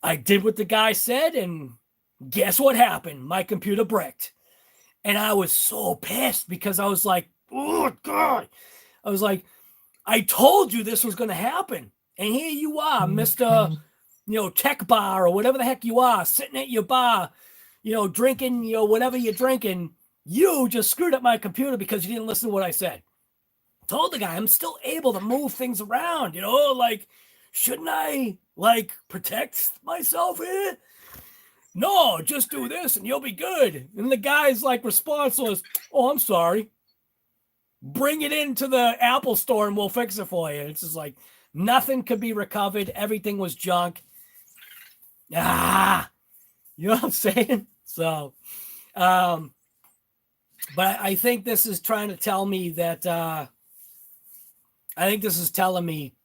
I did what the guy said, and guess what happened? My computer bricked. And I was so pissed, because I was like, oh, God. I was like, I told you this was going to happen. And here you are, Mr. Tech bar or whatever the heck you are, sitting at your bar, drinking, whatever you're drinking. You just screwed up my computer because you didn't listen to what I said. Told the guy, I'm still able to move things around, like, shouldn't I, like, protect myself here? No, just do this and you'll be good. And the guy's like response was, oh, I'm sorry. Bring it into the Apple store and we'll fix it for you. It's just like nothing could be recovered. Everything was junk. You know what I'm saying? So, but I think this is trying to tell me that, I think this is telling me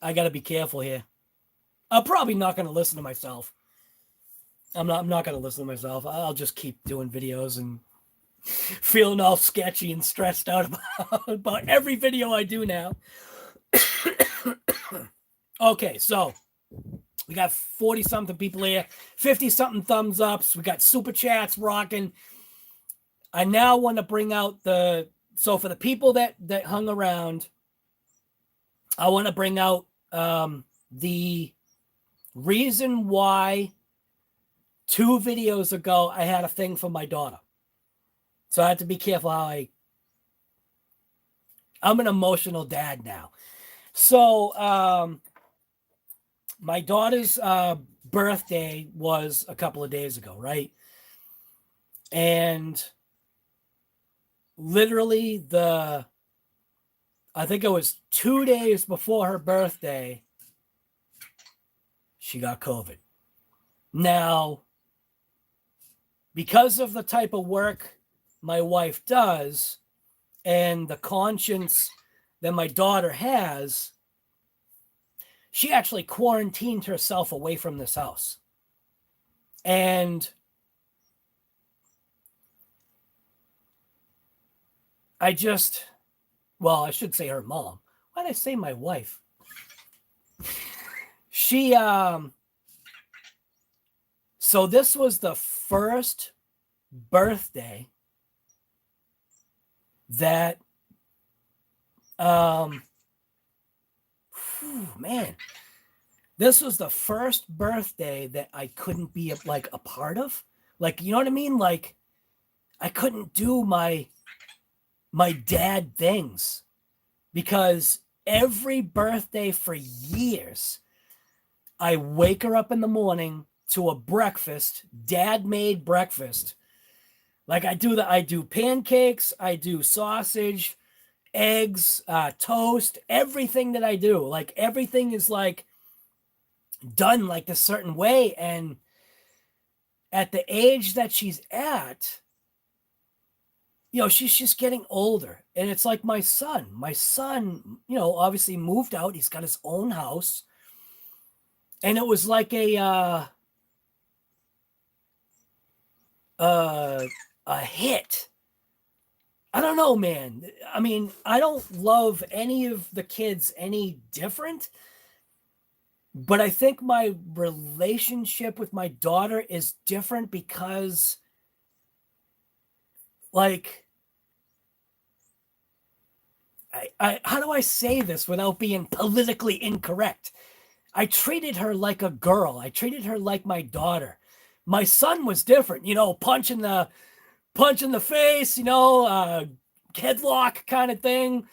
I got to be careful here. I'm probably not going to listen to myself. I'm not going to listen to myself. I'll just keep doing videos and feeling all sketchy and stressed out about every video I do now. Okay, so we got 40 something people here, 50 something thumbs ups. We got super chats rocking. I now want to bring out so for the people that hung around, I want to bring out the reason why 2 videos ago I had a thing for my daughter. So I have to be careful how I'm an emotional dad now. So my daughter's birthday was a couple of days ago, right? And literally I think it was 2 days before her birthday, she got COVID. Now, because of the type of work my wife does and the conscience that my daughter has, she actually quarantined herself away from this house. And I should say her mom. Why did I say my wife? She, so this was the first birthday that, man, this was the first birthday that I couldn't be like a part of. Like, you know what I mean? Like, I couldn't do my dad things because every birthday for years, I wake her up in the morning to a breakfast, dad made breakfast. Like I do pancakes, I do sausage, eggs, toast, everything that I do. Like everything is like done like a certain way. And at the age that she's at, she's just getting older. And it's like my son, obviously moved out. He's got his own house. And it was like a hit. I don't know, man. I mean, I don't love any of the kids any different, but I think my relationship with my daughter is different because, like, I how do I say this without being politically incorrect? I treated her like a girl. I treated her like my daughter. My son was different, punch in the face, headlock kind of thing. I'm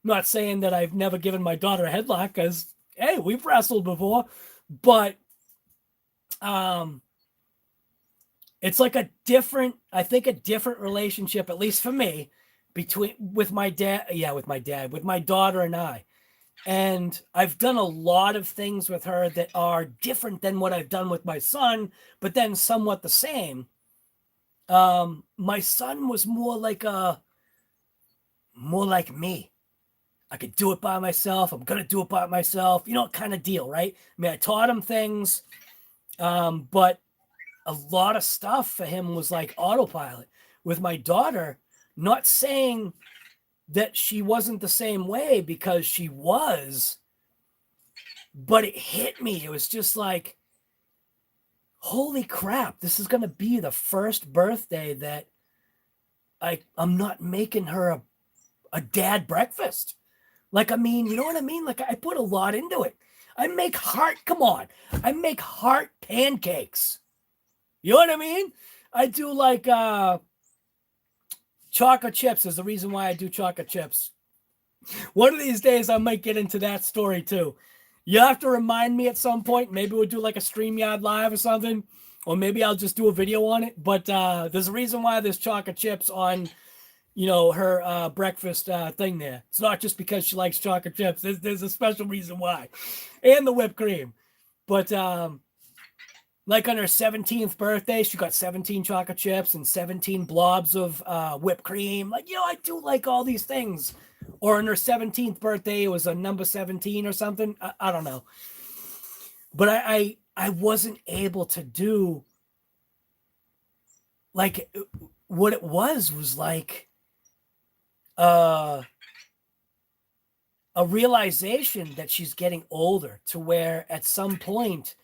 not saying that I've never given my daughter a headlock because, hey, we've wrestled before, but it's like a different relationship, at least for me, with my daughter and I. And I've done a lot of things with her that are different than what I've done with my son, but then somewhat the same. My son was more like me. I could do it by myself. I'm going to do it by myself, kind of deal, right? I mean, I taught him things, but a lot of stuff for him was like autopilot. With my daughter, not saying that she wasn't the same way because she was, but it hit me. It was just like, holy crap, this is going to be the first birthday that I'm not making her a dad breakfast. Like, I mean, you know what I mean? Like, I put a lot into it. I make heart pancakes. You know what I mean? I do like chocolate chips is the reason why I do chocolate chips. One of these days, I might get into that story too. You have to remind me at some point. Maybe we'll do like a StreamYard Live or something, or maybe I'll just do a video on it. But there's a reason why there's chocolate chips on, her breakfast thing there. It's not just because she likes chocolate chips. There's a special reason why, and the whipped cream. But like on her 17th birthday, she got 17 chocolate chips and 17 blobs of whipped cream. Like, I do like all these things. Or on her 17th birthday, it was a number 17 or something. I don't know. But I wasn't able to do like what it was like uh a realization that she's getting older to where at some point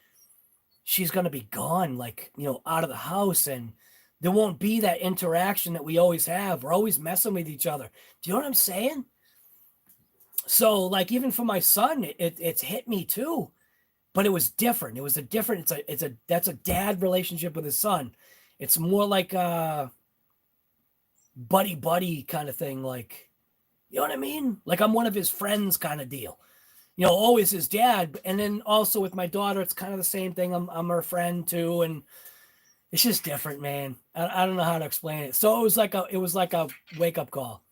she's going to be gone, like, out of the house, and there won't be that interaction that we always have. We're always messing with each other. Do you know what I'm saying? So like, even for my son, it's hit me too, but it was different. It was a different, that's a dad relationship with his son. It's more like a buddy kind of thing. Like, you know what I mean? Like I'm one of his friends kind of deal. Always his dad. And then also with my daughter, it's kind of the same thing. I'm her friend too. And it's just different, man. I don't know how to explain it. So it was like a wake up call.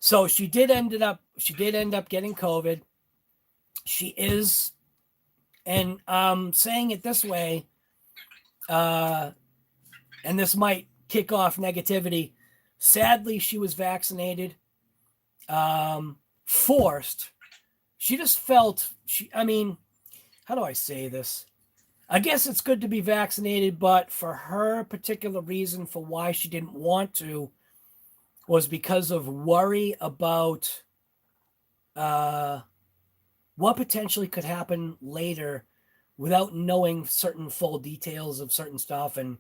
So she did end up getting COVID. She is, and I'm saying it this way, and this might kick off negativity. Sadly, she was vaccinated, forced. She just felt I mean, how do I say this? I guess it's good to be vaccinated, but for her particular reason for why she didn't want to was because of worry about what potentially could happen later without knowing certain full details of certain stuff. And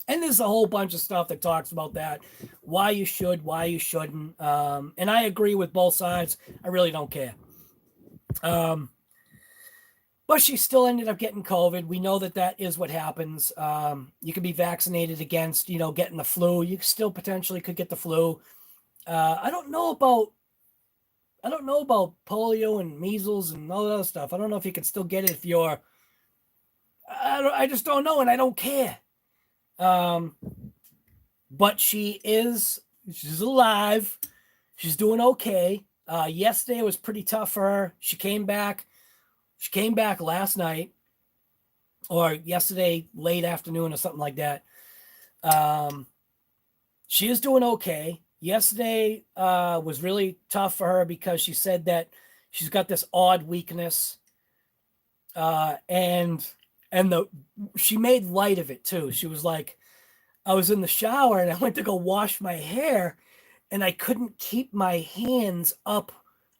there's a whole bunch of stuff that talks about that, why you should, why you shouldn't. And I agree with both sides. I really don't care. But she still ended up getting COVID. We know that is what happens. You can be vaccinated against, getting the flu. You still potentially could get the flu. I don't know about polio and measles and all that other stuff. I don't know if you can still get it if you're. I just don't know, and I don't care. But she's alive. She's doing okay. Yesterday was pretty tough for her. She came back last night or yesterday late afternoon or something like that. She is doing okay. Yesterday was really tough for her because she said that she's got this odd weakness, and she made light of it too. She was like, I was in the shower and I went to go wash my hair and I couldn't keep my hands up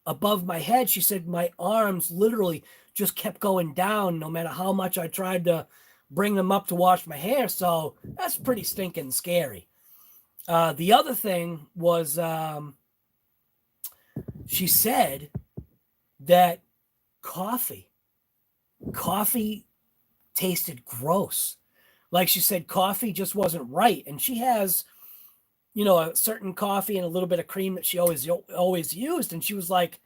above my head. She said my arms literally just kept going down no matter how much I tried to bring them up to wash my hair. So that's pretty stinking scary. The other thing was she said that coffee tasted gross. Like she said, coffee just wasn't right. And she has, a certain coffee and a little bit of cream that she always used. And she was like,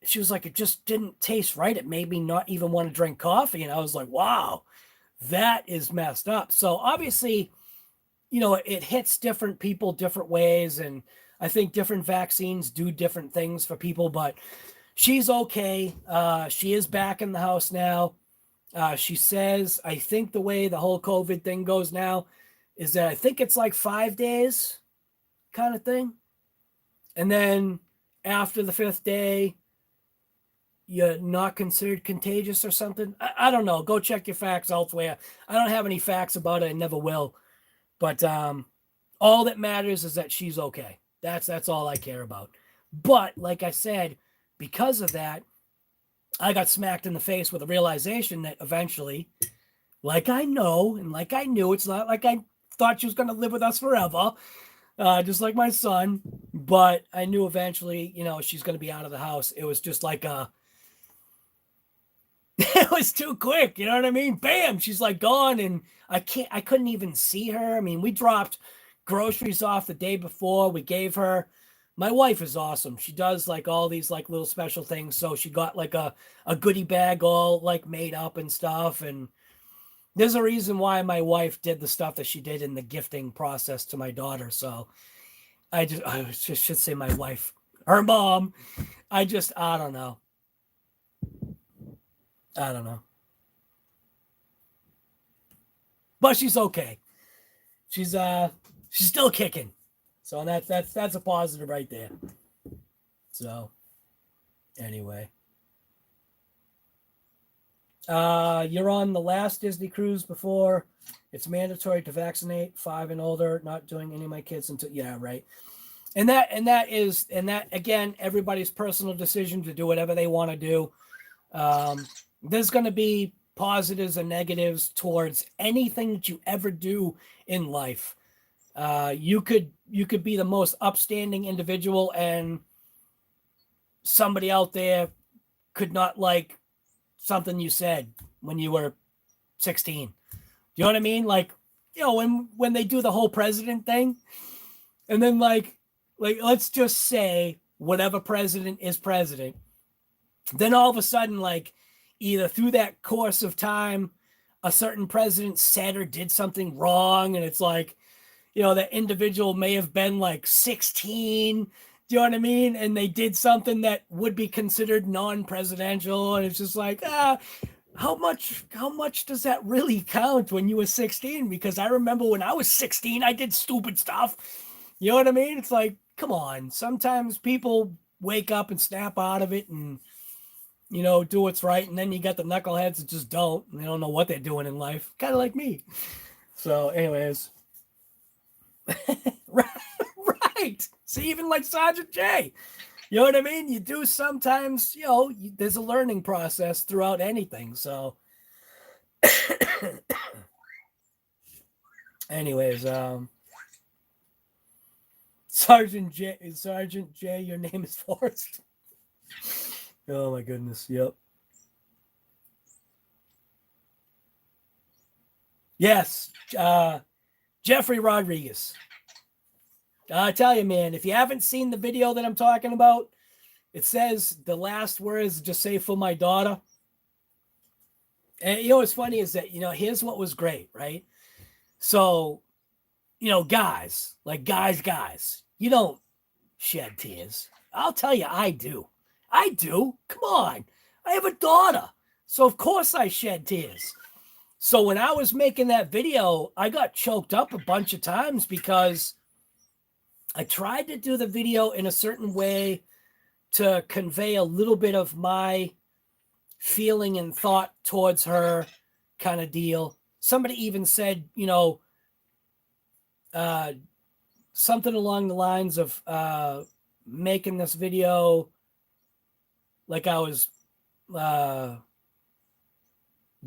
it just didn't taste right. It made me not even want to drink coffee. And I was like, wow, that is messed up. So obviously, it hits different people different ways. And I think different vaccines do different things for people, but she's okay. She is back in the house now. She says, I think the way the whole COVID thing goes now is that I think it's like 5 days kind of thing. And then after the 5th day, you're not considered contagious or something. I don't know. Go check your facts elsewhere. I don't have any facts about it. I never will. But all that matters is that she's okay. That's all I care about. But like I said, because of that, I got smacked in the face with a realization that eventually, like I know and like I knew, it's not like I thought she was going to live with us forever, just like my son. But I knew eventually, she's going to be out of the house. It was just like it was too quick. You know what I mean? Bam, she's like gone, and I couldn't even see her. I mean, we dropped groceries off the day before. We gave her. My wife is awesome. She does like all these like little special things. So she got like a goodie bag all like made up and stuff. And there's a reason why my wife did the stuff that she did in the gifting process to my daughter. So I should say my wife, her mom. I don't know. I don't know. But she's okay. She's still kicking. So that's a positive right there. So anyway. You're on the last Disney cruise before it's mandatory to vaccinate 5 and older. Not doing any of my kids until right. And that again, everybody's personal decision to do whatever they want to do. There's going to be positives and negatives towards anything that you ever do in life. You could be the most upstanding individual, and somebody out there could not like something you said when you were 16. You know what I mean? Like, when they do the whole president thing, and then like let's just say whatever president is president, then all of a sudden, like, either through that course of time, a certain president said or did something wrong, and it's like, that individual may have been like 16. Do you know what I mean? And they did something that would be considered non-presidential, and it's just like, how much does that really count when you were 16? Because I remember when I was 16, I did stupid stuff. You know what I mean? It's like, come on. Sometimes people wake up and snap out of it and, do what's right. And then you got the knuckleheads that just don't. And they don't know what they're doing in life. Kind of like me. So anyways. Right. See, even like Sergeant J. You know what I mean? You do sometimes, there's a learning process throughout anything. So anyways, Sergeant J, your name is Forrest. Oh my goodness. Yep. Yes. Jeffrey Rodriguez. I tell you, man, if you haven't seen the video that I'm talking about, it says the last words just say for my daughter. And what's funny is that, here's what was great, right? So, guys, you don't shed tears. I'll tell you, I do. Come on. I have a daughter. So of course I shed tears. So when I was making that video, I got choked up a bunch of times because I tried to do the video in a certain way to convey a little bit of my feeling and thought towards her kind of deal. Somebody even said, something along the lines of making this video like I was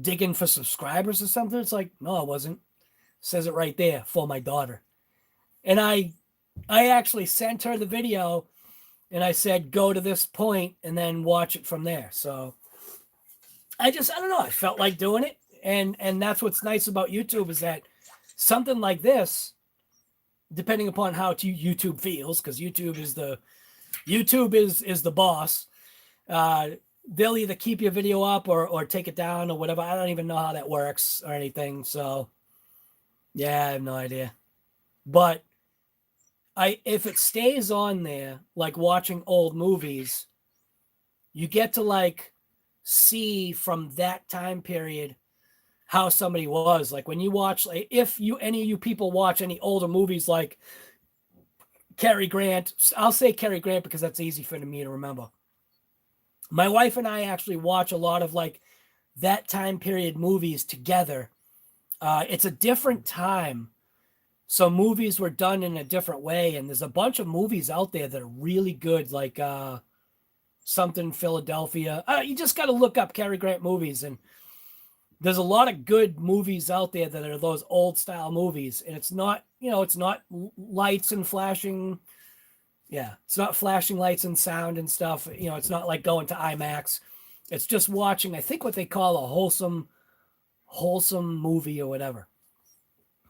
digging for subscribers or something. It's like, no, I wasn't. It says it right there, for my daughter. And I actually sent her the video and I said, go to this point and then watch it from there. So I don't know. I felt like doing it. And that's what's nice about YouTube is that something like this, depending upon how YouTube feels, because YouTube is the boss. They'll either keep your video up or take it down or whatever. I don't even know how that works or anything. So yeah, I have no idea. But if it stays on there, like watching old movies, you get to like see from that time period how somebody was. Like when you watch, like any of you people watch any older movies like Cary Grant, I'll say Cary Grant because that's easy for me to remember. My wife and I actually watch a lot of like that time period movies together. It's a different time. So movies were done in a different way. And there's a bunch of movies out there that are really good. Like something Philadelphia. You just got to look up Cary Grant movies. And there's a lot of good movies out there that are those old style movies. And it's not, it's not lights and flashing. Yeah, it's not flashing lights and sound and stuff. It's not like going to IMAX. It's just watching, I think, what they call a wholesome movie or whatever.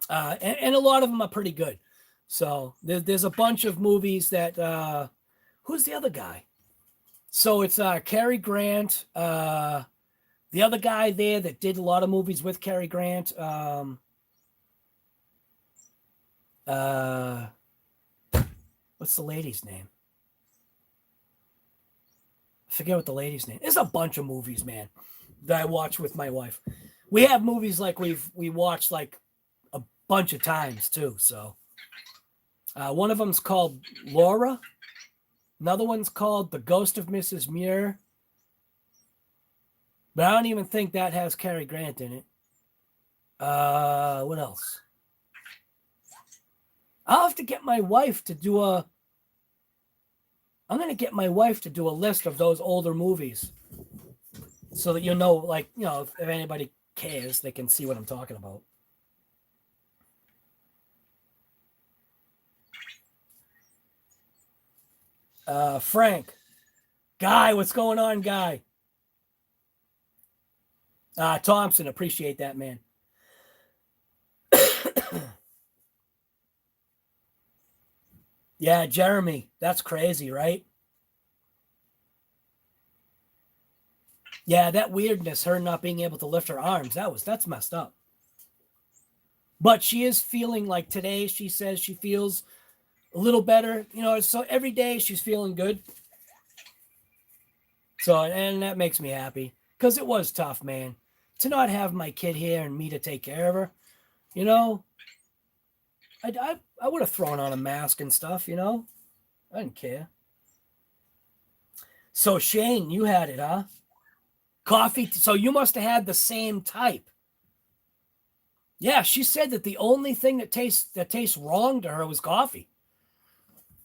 And a lot of them are pretty good. So there's a bunch of movies that, who's the other guy? So it's Cary Grant, the other guy there that did a lot of movies with Cary Grant. What's the lady's name? I forget what the lady's name. There's a bunch of movies, man, that I watch with my wife. We have movies like we watched like a bunch of times too. So one of them's called Laura. Another one's called The Ghost of Mrs. Muir. But I don't even think that has Cary Grant in it. What else? I'll have to get my wife to do I'm going to get my wife to do a list of those older movies so that like, if anybody cares, they can see what I'm talking about. Frank. Guy, what's going on, Guy? Thompson, appreciate that, man. Yeah, Jeremy, that's crazy, right? Yeah, that weirdness, her not being able to lift her arms, that's messed up. But she is feeling like today, she says she feels a little better. So every day she's feeling good. So, and that makes me happy because it was tough, man, to not have my kid here and me to take care of her. I would have thrown on a mask and stuff, I didn't care. So Shane, you had it, huh? Coffee. So you must have had the same type. Yeah, she said that the only thing that tastes wrong to her was coffee.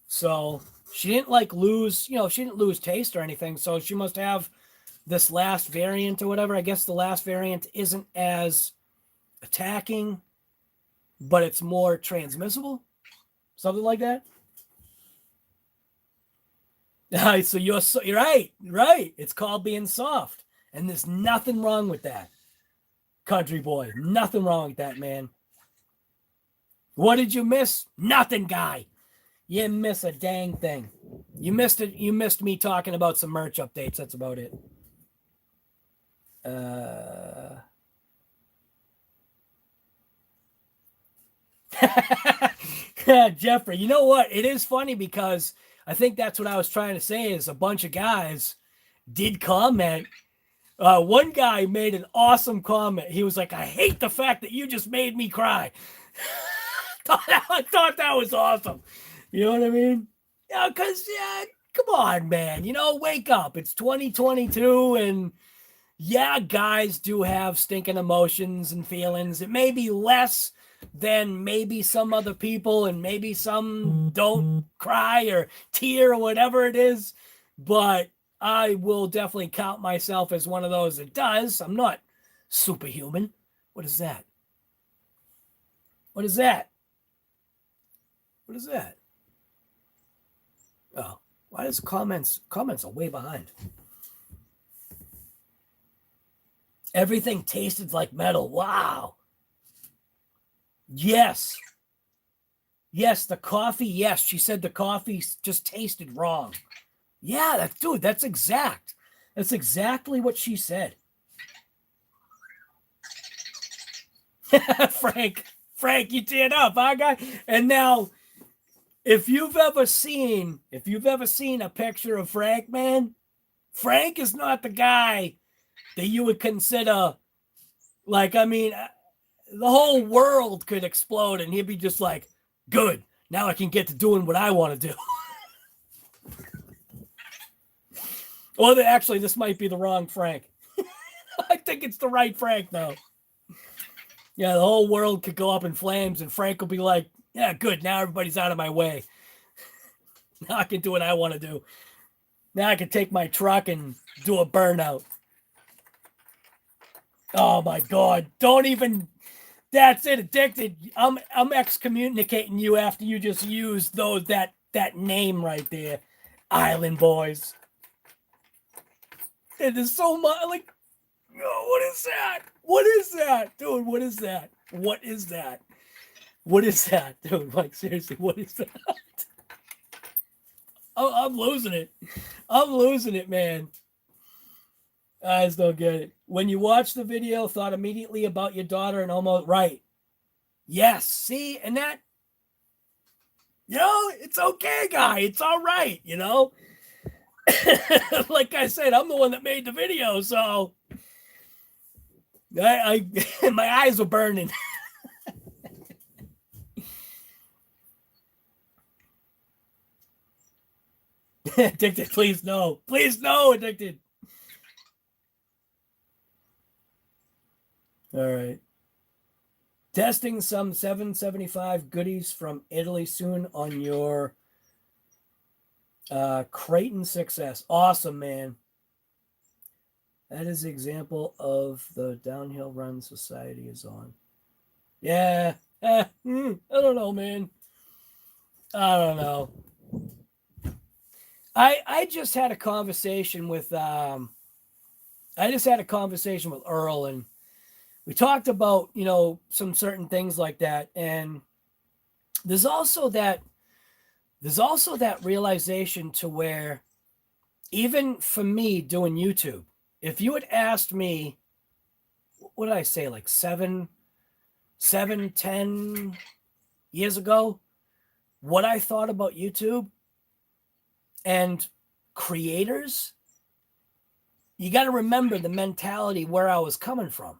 So she didn't lose taste or anything. So she must have this last variant or whatever. I guess the last variant isn't as attacking, but it's more transmissible. Something like that. So you're right. It's called being soft. And there's nothing wrong with that. Country boy. Nothing wrong with that, man. What did you miss? Nothing, Guy. You didn't miss a dang thing. You missed it. You missed me talking about some merch updates. That's about it. Jeffrey, you know what? It is funny because I think that's what I was trying to say is a bunch of guys did comment. One guy made an awesome comment. He was like, I hate the fact that you just made me cry. I thought that was awesome. You know what I mean? Yeah, because, come on, man. Wake up. It's 2022, and yeah, guys do have stinking emotions and feelings. It may be less than maybe some other people, and maybe some don't cry or tear or whatever it is, but I will definitely count myself as one of those that does. I'm not superhuman. What is that? What is that? What is that? Oh, why does comments are way behind? Everything tasted like metal. Wow. Yes. Yes, the coffee. Yes, she said the coffee just tasted wrong. Yeah, that's exact. That's exactly what she said. Frank, you teared up, huh, guy? And now, if you've ever seen a picture of Frank, man, Frank is not the guy that you would consider, the whole world could explode and he'd be just like, good, now I can get to doing what I want to do. Or actually, this might be the wrong Frank. I think it's the right Frank, though. Yeah, the whole world could go up in flames and Frank will be like, yeah, good, now everybody's out of my way. Now I can do what I want to do. Now I can take my truck and do a burnout. Oh my God. Don't even. That's it. Addicted. I'm excommunicating you after you just used that name right there. Island Boys. And there's so much what is that? What is that? Dude, what is that? What is that? What is that? Dude, seriously, what is that? I'm losing it. I'm losing it, man. I just don't get it. When you watch the video, thought immediately about your daughter and almost right. Yes, see, and that, it's okay, Guy. It's all right, Like I said, I'm the one that made the video, so I my eyes were burning. Addicted, please no. Please no, Addicted. All right. Testing some 775 goodies from Italy soon on your Creighton success. Awesome, man. That is the example of the downhill run society is on. Yeah. I don't know, man. I don't know. I just had a conversation with Earl, and we talked about, some certain things like that. And there's also that realization to where, even for me doing YouTube, if you had asked me, what did I say, like 10 years ago, what I thought about YouTube and creators, you got to remember the mentality where I was coming from.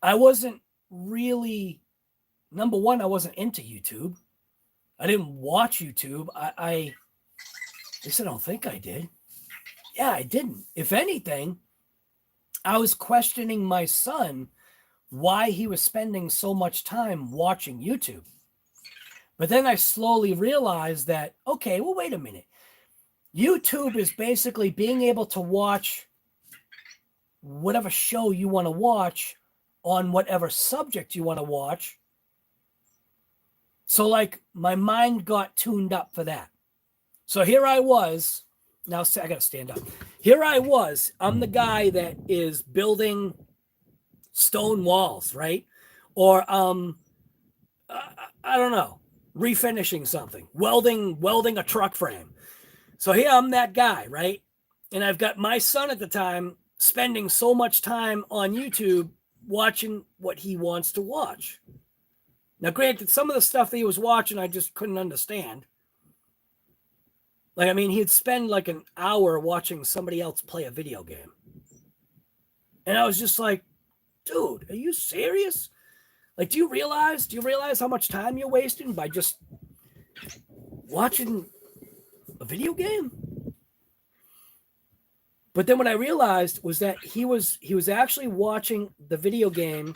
I wasn't really, number one, I wasn't into YouTube. I didn't watch YouTube. I guess I don't think I did. Yeah, I didn't. If anything, I was questioning my son why he was spending so much time watching YouTube. But then I slowly realized that, okay, well, wait a minute. YouTube is basically being able to watch whatever show you want to watch on whatever subject you want to watch. So, like, my mind got tuned up for that. So here I was. Now I got to stand up. Here I was. I'm the guy that is building stone walls, right? Or I don't know, refinishing something, welding a truck frame. So here I'm that guy, right? And I've got my son at the time spending so much time on YouTube watching what he wants to watch. Now, granted, some of the stuff that he was watching, I just couldn't understand. Like, I mean, he'd spend like an hour watching somebody else play a video game. And I was just like, dude, are you serious? Like, do you realize how much time you're wasting by just watching a video game? But then what I realized was that he was actually watching the video game,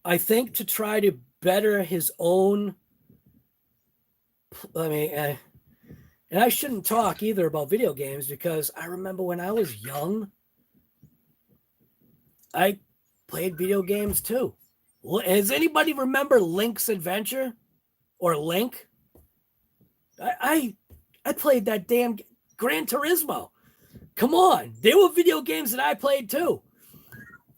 I think, to try to better his own. I mean, and I shouldn't talk either about video games, because I remember when I was young, I played video games too. Does anybody remember Link's Adventure or Link? I played that damn Gran Turismo. Come on, there were video games that I played too.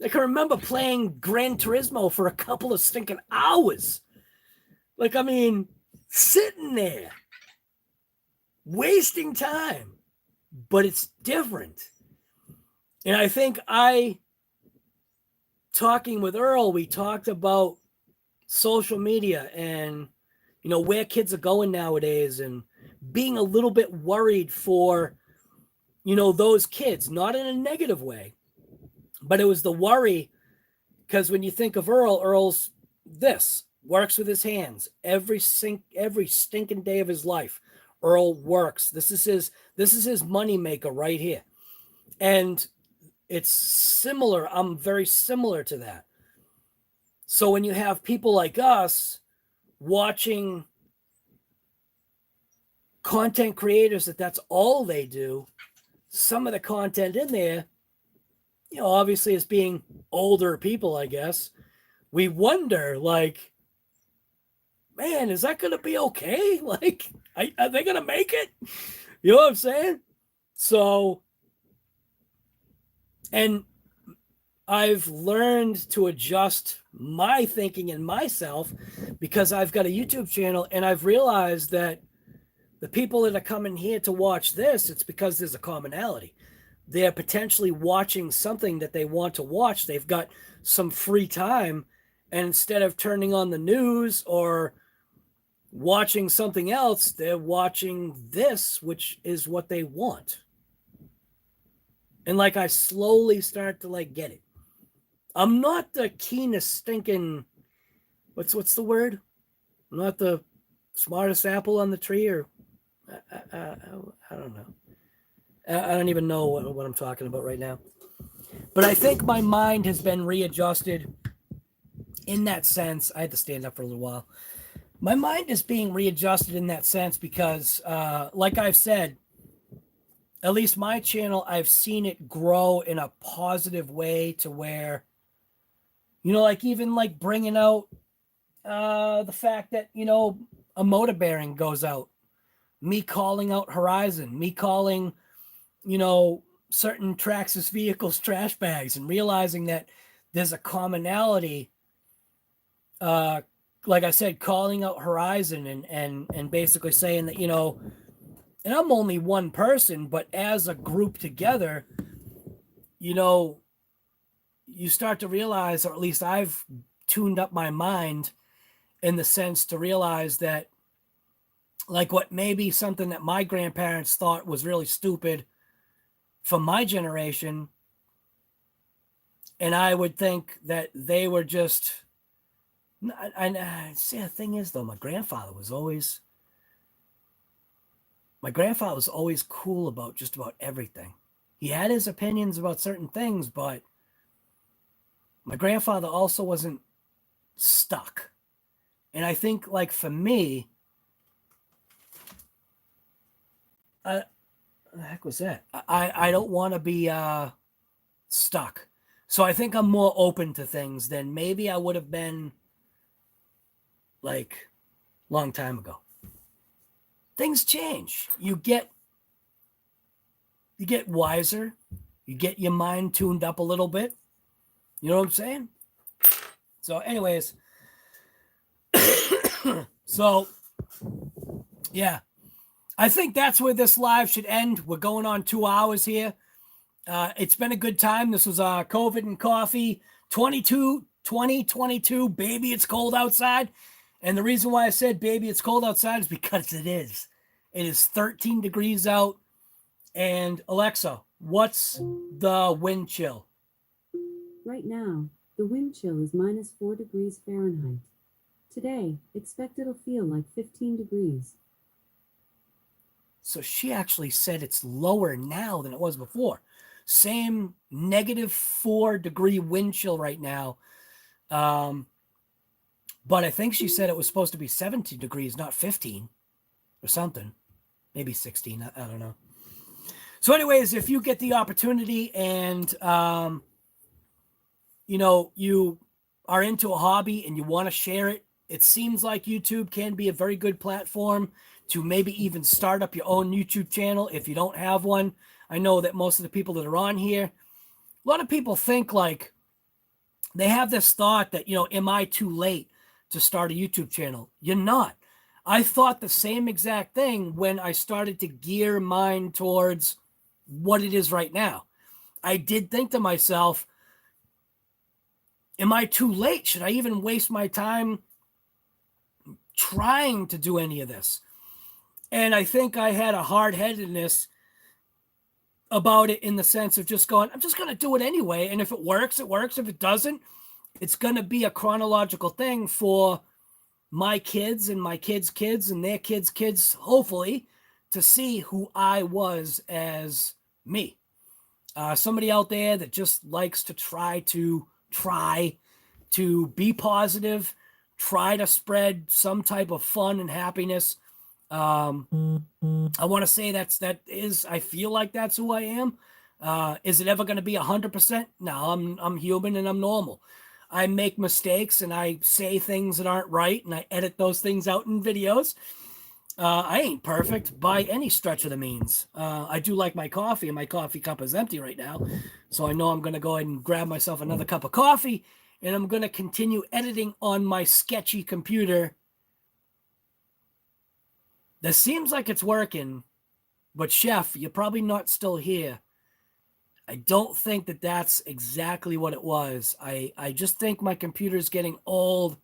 I can remember playing Gran Turismo for a couple of stinking hours. Like, I mean, sitting there, wasting time, but it's different. And I think talking with Earl, we talked about social media and, where kids are going nowadays, and being a little bit worried for, those kids, not in a negative way, but it was the worry, because when you think of Earl's works with his hands every stinking day of his life. Earl works. This is his money maker right here. And it's similar. I'm very similar to that. So when you have people like us watching content creators that's all they do, some of the content in there, obviously as being older people, I guess, we wonder, like, man, is that going to be okay? Like, are they going to make it? You know what I'm saying? So, and I've learned to adjust my thinking and myself, because I've got a YouTube channel, and I've realized that the people that are coming here to watch this, it's because there's a commonality. They're potentially watching something that they want to watch. They've got some free time, and instead of turning on the news or watching something else, they're watching this, which is what they want. And like, I slowly start to like get it. I'm not the keenest stinking, what's the word? I'm not the smartest apple on the tree, or I don't know. I don't even know what I'm talking about right now. But I think my mind has been readjusted in that sense. I had to stand up for a little while. My mind is being readjusted in that sense because, like I've said, at least my channel, I've seen it grow in a positive way to where, like even like bringing out the fact that, a motor bearing goes out, me calling out Horizon, me calling, certain Traxxas vehicles trash bags, and realizing that there's a commonality. Like I said, calling out Horizon and basically saying that, and I'm only one person, but as a group together, you start to realize, or at least I've tuned up my mind in the sense to realize that, like, what maybe something that my grandparents thought was really stupid from my generation, and I would think that they were just. I see. The thing is, though, my grandfather was always cool about just about everything. He had his opinions about certain things, but my grandfather also wasn't stuck. And I think, like, for me, what the heck was that? I don't want to be stuck. So I think I'm more open to things than maybe I would have been, like, long time ago. Things change. You get wiser. You get your mind tuned up a little bit. You know what I'm saying? So, anyways, so yeah, I think that's where this live should end. We're going on 2 hours here. It's been a good time. This was COVID and Coffee 2022. Baby, it's cold outside. And the reason why I said baby, it's cold outside is because it is. It is 13 degrees out. And Alexa, what's the wind chill? Right now, the wind chill is -4 degrees Fahrenheit. Today, expect it'll feel like 15 degrees. So she actually said it's lower now than it was before. Same -4 degree wind chill right now. But I think she said it was supposed to be 17 degrees, not 15 or something. Maybe 16. I don't know. So anyways, if you get the opportunity and, you are into a hobby and you want to share it, it seems like YouTube can be a very good platform to maybe even start up your own YouTube channel if you don't have one. I know that most of the people that are on here, a lot of people think like they have this thought that, am I too late to start a YouTube channel? You're not. I thought the same exact thing when I started to gear mine towards what it is right now. I did think to myself, am I too late? Should I even waste my time trying to do any of this? And I think I had a hard-headedness about it in the sense of just going, I'm just going to do it anyway. And if it works, it works. If it doesn't, it's going to be a chronological thing for my kids and my kids' kids and their kids' kids, hopefully, to see who I was as me. Somebody out there that just likes to try to be positive, try to spread some type of fun and happiness. I want to say I feel like that's who I am. Is it ever going to be 100%? No, I'm human and I'm normal. I make mistakes and I say things that aren't right and I edit those things out in videos. I ain't perfect by any stretch of the means. I do like my coffee and my coffee cup is empty right now. So I know I'm going to go ahead and grab myself another cup of coffee and I'm going to continue editing on my sketchy computer. That seems like it's working, but Chef, you're probably not still here. I don't think that that's exactly what it was. I just think my computer's getting old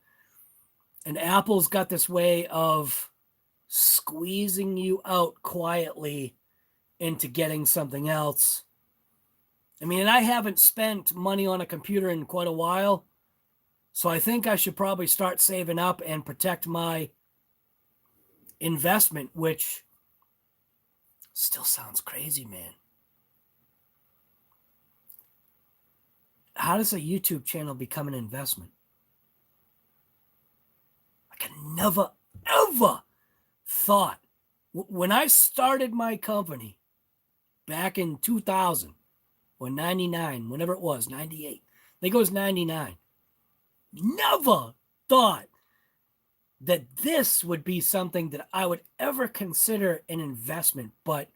and Apple's got this way of squeezing you out quietly into getting something else. I mean, I haven't spent money on a computer in quite a while, so I think I should probably start saving up and protect my investment, which still sounds crazy, man. how does a YouTube channel become an investment? Like I never, ever thought when I started my company back in 2000 or 99, whenever it was, 98, I think it was 99. Never thought that this would be something that I would ever consider an investment, but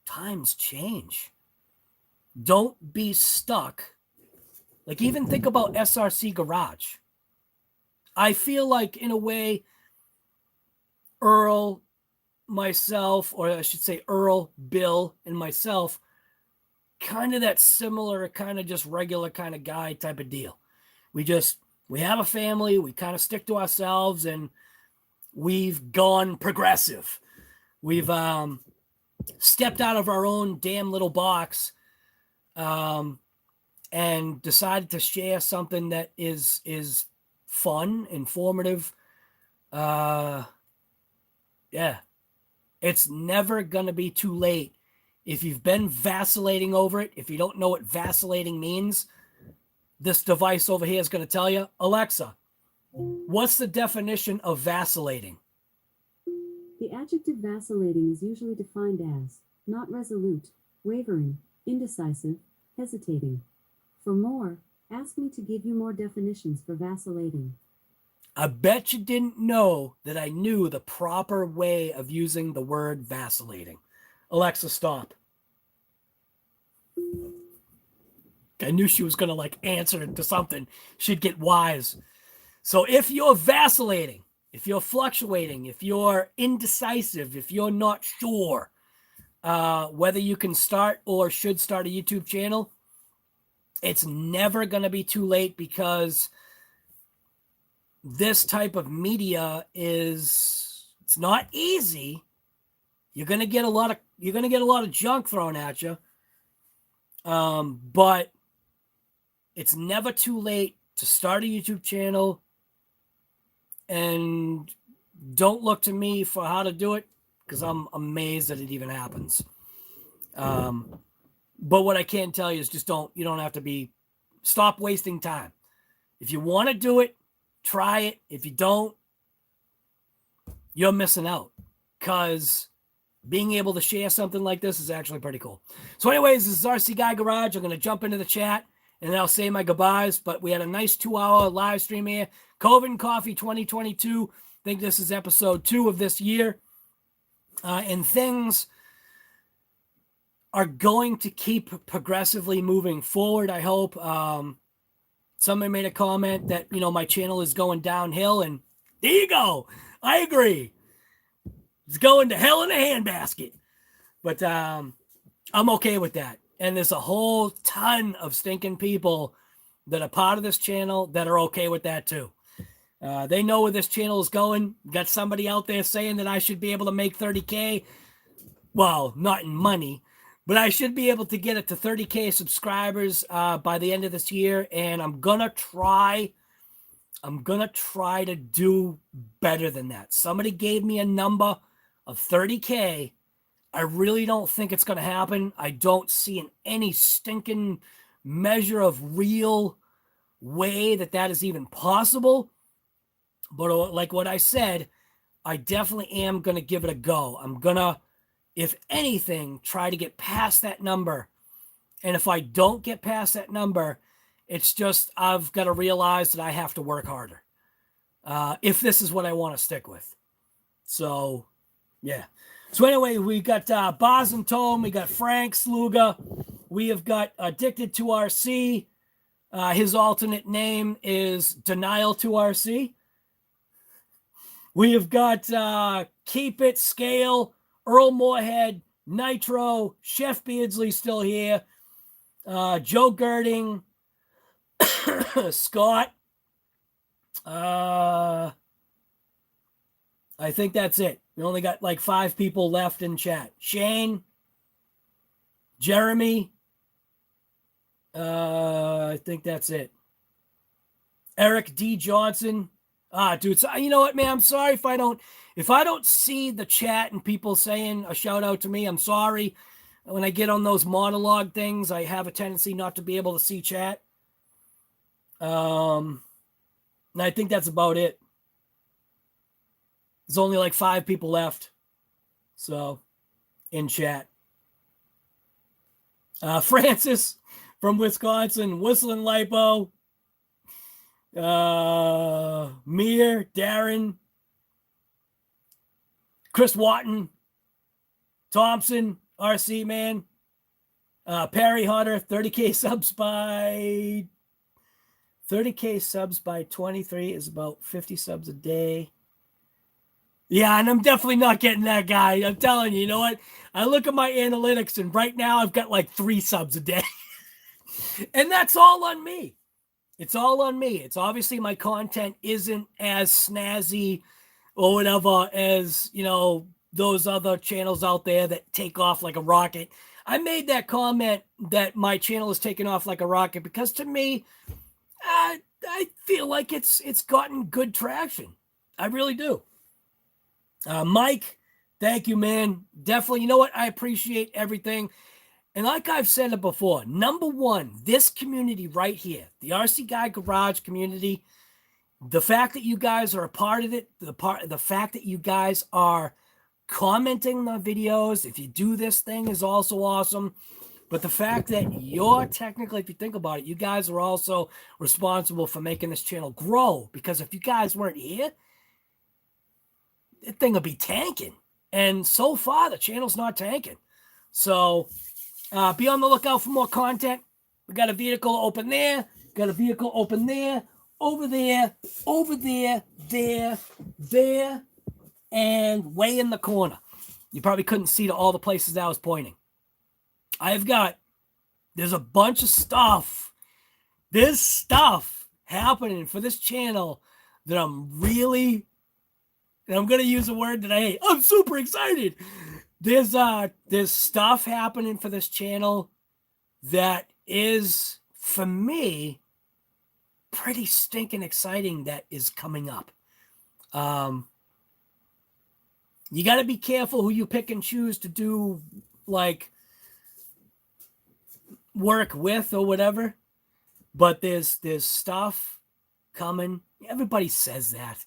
times change. Don't be stuck. Like, even think about SRC Garage. I feel like, in a way, Earl, myself, or I should say Earl, Bill, and myself, kind of that similar, kind of just regular kind of guy type of deal. We have a family, we kind of stick to ourselves, and we've gone progressive. We've stepped out of our own damn little box and decided to share something that is fun, informative. Yeah. It's never going to be too late. If you've been vacillating over it, if you don't know what vacillating means, this device over here is going to tell you. Alexa, what's the definition of vacillating? The adjective vacillating is usually defined as not resolute, wavering, indecisive, hesitating. For more, ask me to give you more definitions for vacillating. I bet you didn't know that I knew the proper way of using the word vacillating. Alexa, stop. I knew she was going to like answer to something. She'd get wise. So if you're vacillating, if you're fluctuating, if you're indecisive, if you're not sure whether you can start or should start a YouTube channel, it's never going to be too late, because this type of media it's not easy. You're going to get a lot of junk thrown at you. But it's never too late to start a YouTube channel, and don't look to me for how to do it, because I'm amazed that it even happens. But what I can tell you is you don't have to stop wasting time. If you want to do it, try it. If you don't, you're missing out, because being able to share something like this is actually pretty cool. So anyways, this is RC Guy Garage. I'm going to jump into the chat and then I'll say my goodbyes. But we had a nice 2-hour live stream here. COVID and Coffee 2022. I think this is episode 2 of this year. And things are going to keep progressively moving forward, I hope. Somebody made a comment that, my channel is going downhill, and there you go. I agree. It's going to hell in a handbasket. But I'm okay with that. And there's a whole ton of stinking people that are part of this channel that are okay with that too. They know where this channel is going. Got somebody out there saying that I should be able to make 30K. Well, not in money, but I should be able to get it to 30K subscribers by the end of this year. And I'm going to try to do better than that. Somebody gave me a number of 30K. I really don't think it's going to happen. I don't see in any stinking measure of real way that is even possible. But like what I said, I definitely am going to give it a go. I'm going to, if anything, try to get past that number. And if I don't get past that number, it's just I've got to realize that I have to work harder if this is what I want to stick with. So, yeah. So anyway, we got Boz and Tome, we got Frank Sluga, we have got Addicted to RC. His alternate name is Denial to RC. We have got Keep It, Scale, Earl Moorhead, Nitro, Chef Beardsley still here, Joe Girding, Scott. I think that's it. We only got like 5 people left in chat. Shane, Jeremy. I think that's it. Eric D. Johnson. Dude, so you know what, man? I'm sorry if I don't see the chat and people saying a shout out to me. I'm sorry. When I get on those monologue things, I have a tendency not to be able to see chat. And I think that's about it. There's only like 5 people left. So, in chat. Francis from Wisconsin, whistling lipo. Mir, Darren, Chris Watton, Thompson, RC man, Perry Hunter, 30K subs by 23 is about 50 subs a day. Yeah, and I'm definitely not getting that guy. I'm telling you, you know what? I look at my analytics, and right now I've got like 3 subs a day. And that's all on me. It's all on me. It's obviously my content isn't as snazzy or whatever as, you know, those other channels out there that take off like a rocket. I made that comment that my channel is taking off like a rocket because to me, I feel like it's gotten good traction. I really do. Mike, thank you, man. Definitely. You know what? I appreciate everything. And like I've said it before, number one, this community right here, the RC Guy Garage community, the fact that you guys are a part of it, the fact that you guys are commenting on videos, if you do this thing is also awesome. But the fact that you're technically, if you think about it, you guys are also responsible for making this channel grow. Because if you guys weren't here, that thing would be tanking. And so far, the channel's not tanking. So be on the lookout for more content. We got a vehicle open there. Got a vehicle open there. Over there. Over there. There. There. And way in the corner. You probably couldn't see to all the places I was pointing. There's a bunch of stuff. There's stuff happening for this channel that I'm really, and I'm going to use a word that I hate. I'm super excited. There's stuff happening for this channel that is, for me, pretty stinking exciting that is coming up. You got to be careful who you pick and choose to do, like, work with or whatever. But there's stuff coming. Everybody says that.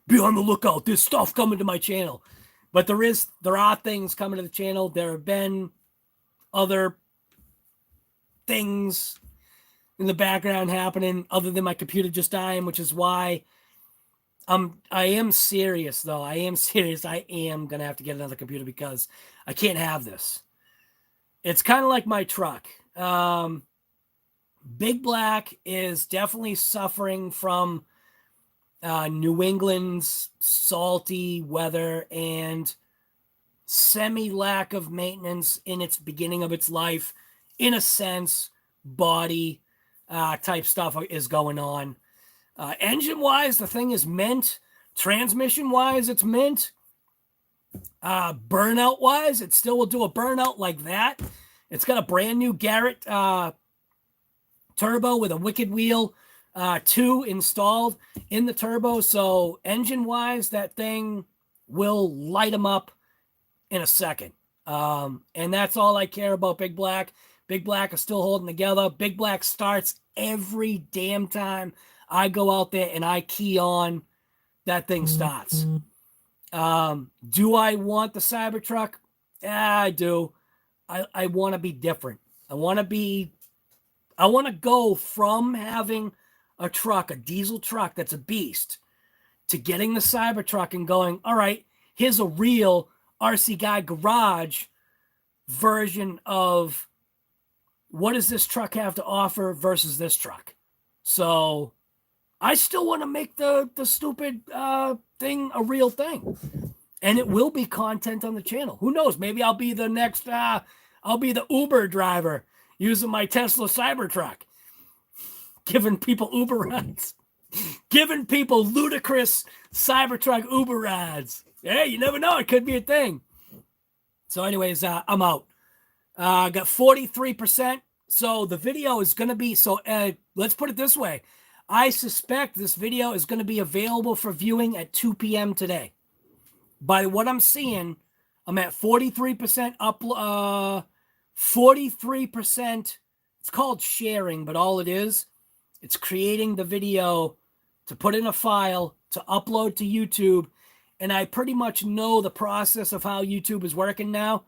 Be on the lookout. There's stuff coming to my channel. But there are things coming to the channel. There have been other things in the background happening other than my computer just dying, which is why I am serious, though. I am serious. I am going to have to get another computer because I can't have this. It's kind of like my truck. Big Black is definitely suffering from New England's salty weather and semi-lack of maintenance in its beginning of its life. In a sense, body type stuff is going on. Engine-wise, the thing is mint. Transmission-wise, it's mint. Burnout-wise, it still will do a burnout like that. It's got a brand new Garrett turbo with a Wicked Wheel 2 installed in the turbo. So engine-wise, that thing will light them up in a second. And that's all I care about Big Black. Big Black is still holding together. Big Black starts every damn time I go out there and I key on, that thing starts. Do I want the Cybertruck? Yeah, I do. I want to be different. I want to go from having a truck, a diesel truck that's a beast, to getting the Cybertruck and going, all right, here's a real RC Guy Garage version of what does this truck have to offer versus this truck. So I still want to make the stupid thing a real thing. And it will be content on the channel. Who knows? Maybe I'll be the next, I'll be the Uber driver using my Tesla Cybertruck, giving people Uber rides, giving people ludicrous Cybertruck Uber rides. Hey, you never know. It could be a thing. So anyways, I'm out. Got 43%. So the video is going to be, let's put it this way. I suspect this video is going to be available for viewing at 2 p.m. today. By what I'm seeing, I'm at 43% up, 43%. It's called sharing, but all it is It's creating the video to put in a file to upload to YouTube. And I pretty much know the process of how YouTube is working now.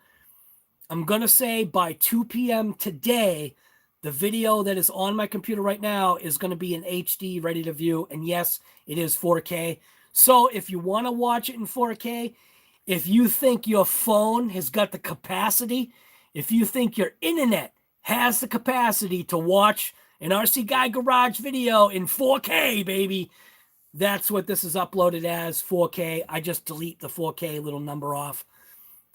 I'm going to say by 2 p.m. today, the video that is on my computer right now is going to be in HD, ready to view. And yes, it is 4K. So if you want to watch it in 4K, if you think your phone has got the capacity, if you think your internet has the capacity to watch an RC Guy Garage video in 4K, baby, that's what this is uploaded as, 4K. I just delete the 4K little number off.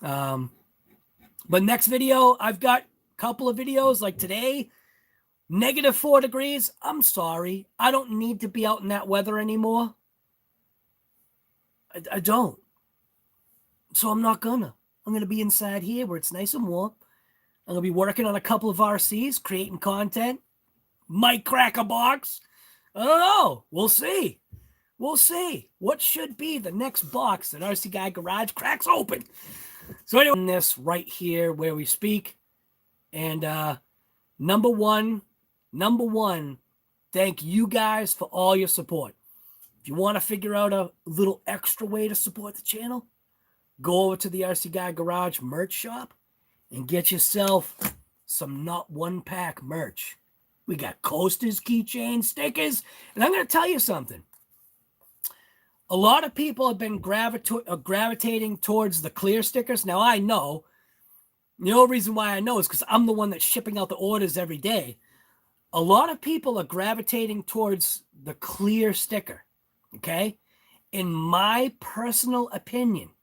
But next video, I've got a couple of videos like today, -4 degrees. I'm sorry. I don't need to be out in that weather anymore. I don't. So I'm not gonna. I'm gonna be inside here where it's nice and warm. I'm gonna be working on a couple of RCs, creating content. Might crack a box. I don't know. We'll see. We'll see what should be the next box that RC Guy Garage cracks open. So anyway, this right here where we speak. And number one, thank you guys for all your support. If you want to figure out a little extra way to support the channel, go over to the RC Guy Garage merch shop and get yourself some Not One Pack merch. We got coasters, keychains, stickers, and I'm going to tell you something. A lot of people have been gravitating towards the clear stickers. Now, I know. The only reason why I know is because I'm the one that's shipping out the orders every day. A lot of people are gravitating towards the clear sticker, okay? In my personal opinion,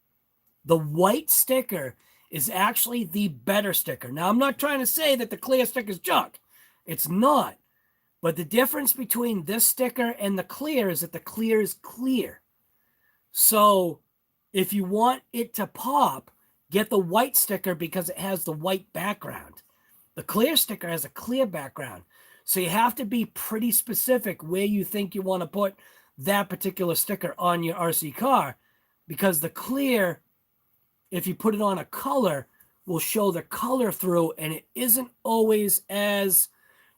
the white sticker is actually the better sticker. Now, I'm not trying to say that the clear sticker is junk. It's not. But the difference between this sticker and the clear is that the clear is clear. So if you want it to pop, get the white sticker because it has the white background. The clear sticker has a clear background. So you have to be pretty specific where you think you want to put that particular sticker on your RC car, because the clear, if you put it on a color, will show the color through, and it isn't always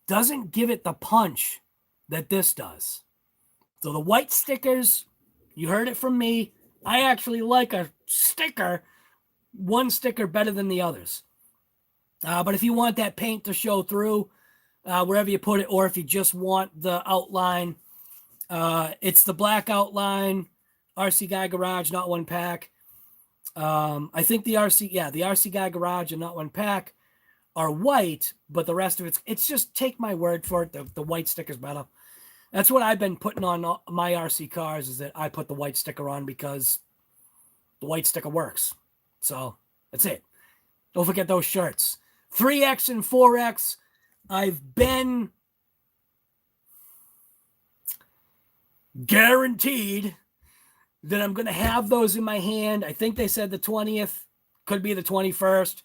doesn't give it the punch that this does. So the white stickers, you heard it from me. I actually like a sticker, one sticker better than the others. But if you want that paint to show through wherever you put it, or if you just want the outline, it's the black outline, RC Guy Garage, Not One Pack. I think the RC Guy Garage and Not One Pack are white, but the rest of it's just, take my word for it, the white sticker's better. That's what I've been putting on my RC cars, is that I put the white sticker on because the white sticker works. So that's it. Don't forget those shirts. 3X and 4X. I've been guaranteed that I'm going to have those in my hand. I think they said the 20th, could be the 21st.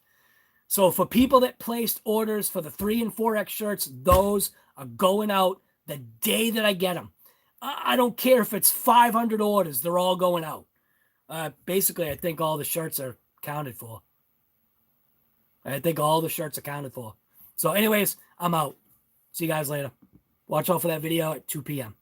So for people that placed orders for the 3 and 4X shirts, those are going out the day that I get them. I don't care if it's 500 orders. They're all going out. Basically, I think all the shirts are accounted for. So anyways, I'm out. See you guys later. Watch out for that video at 2 p.m.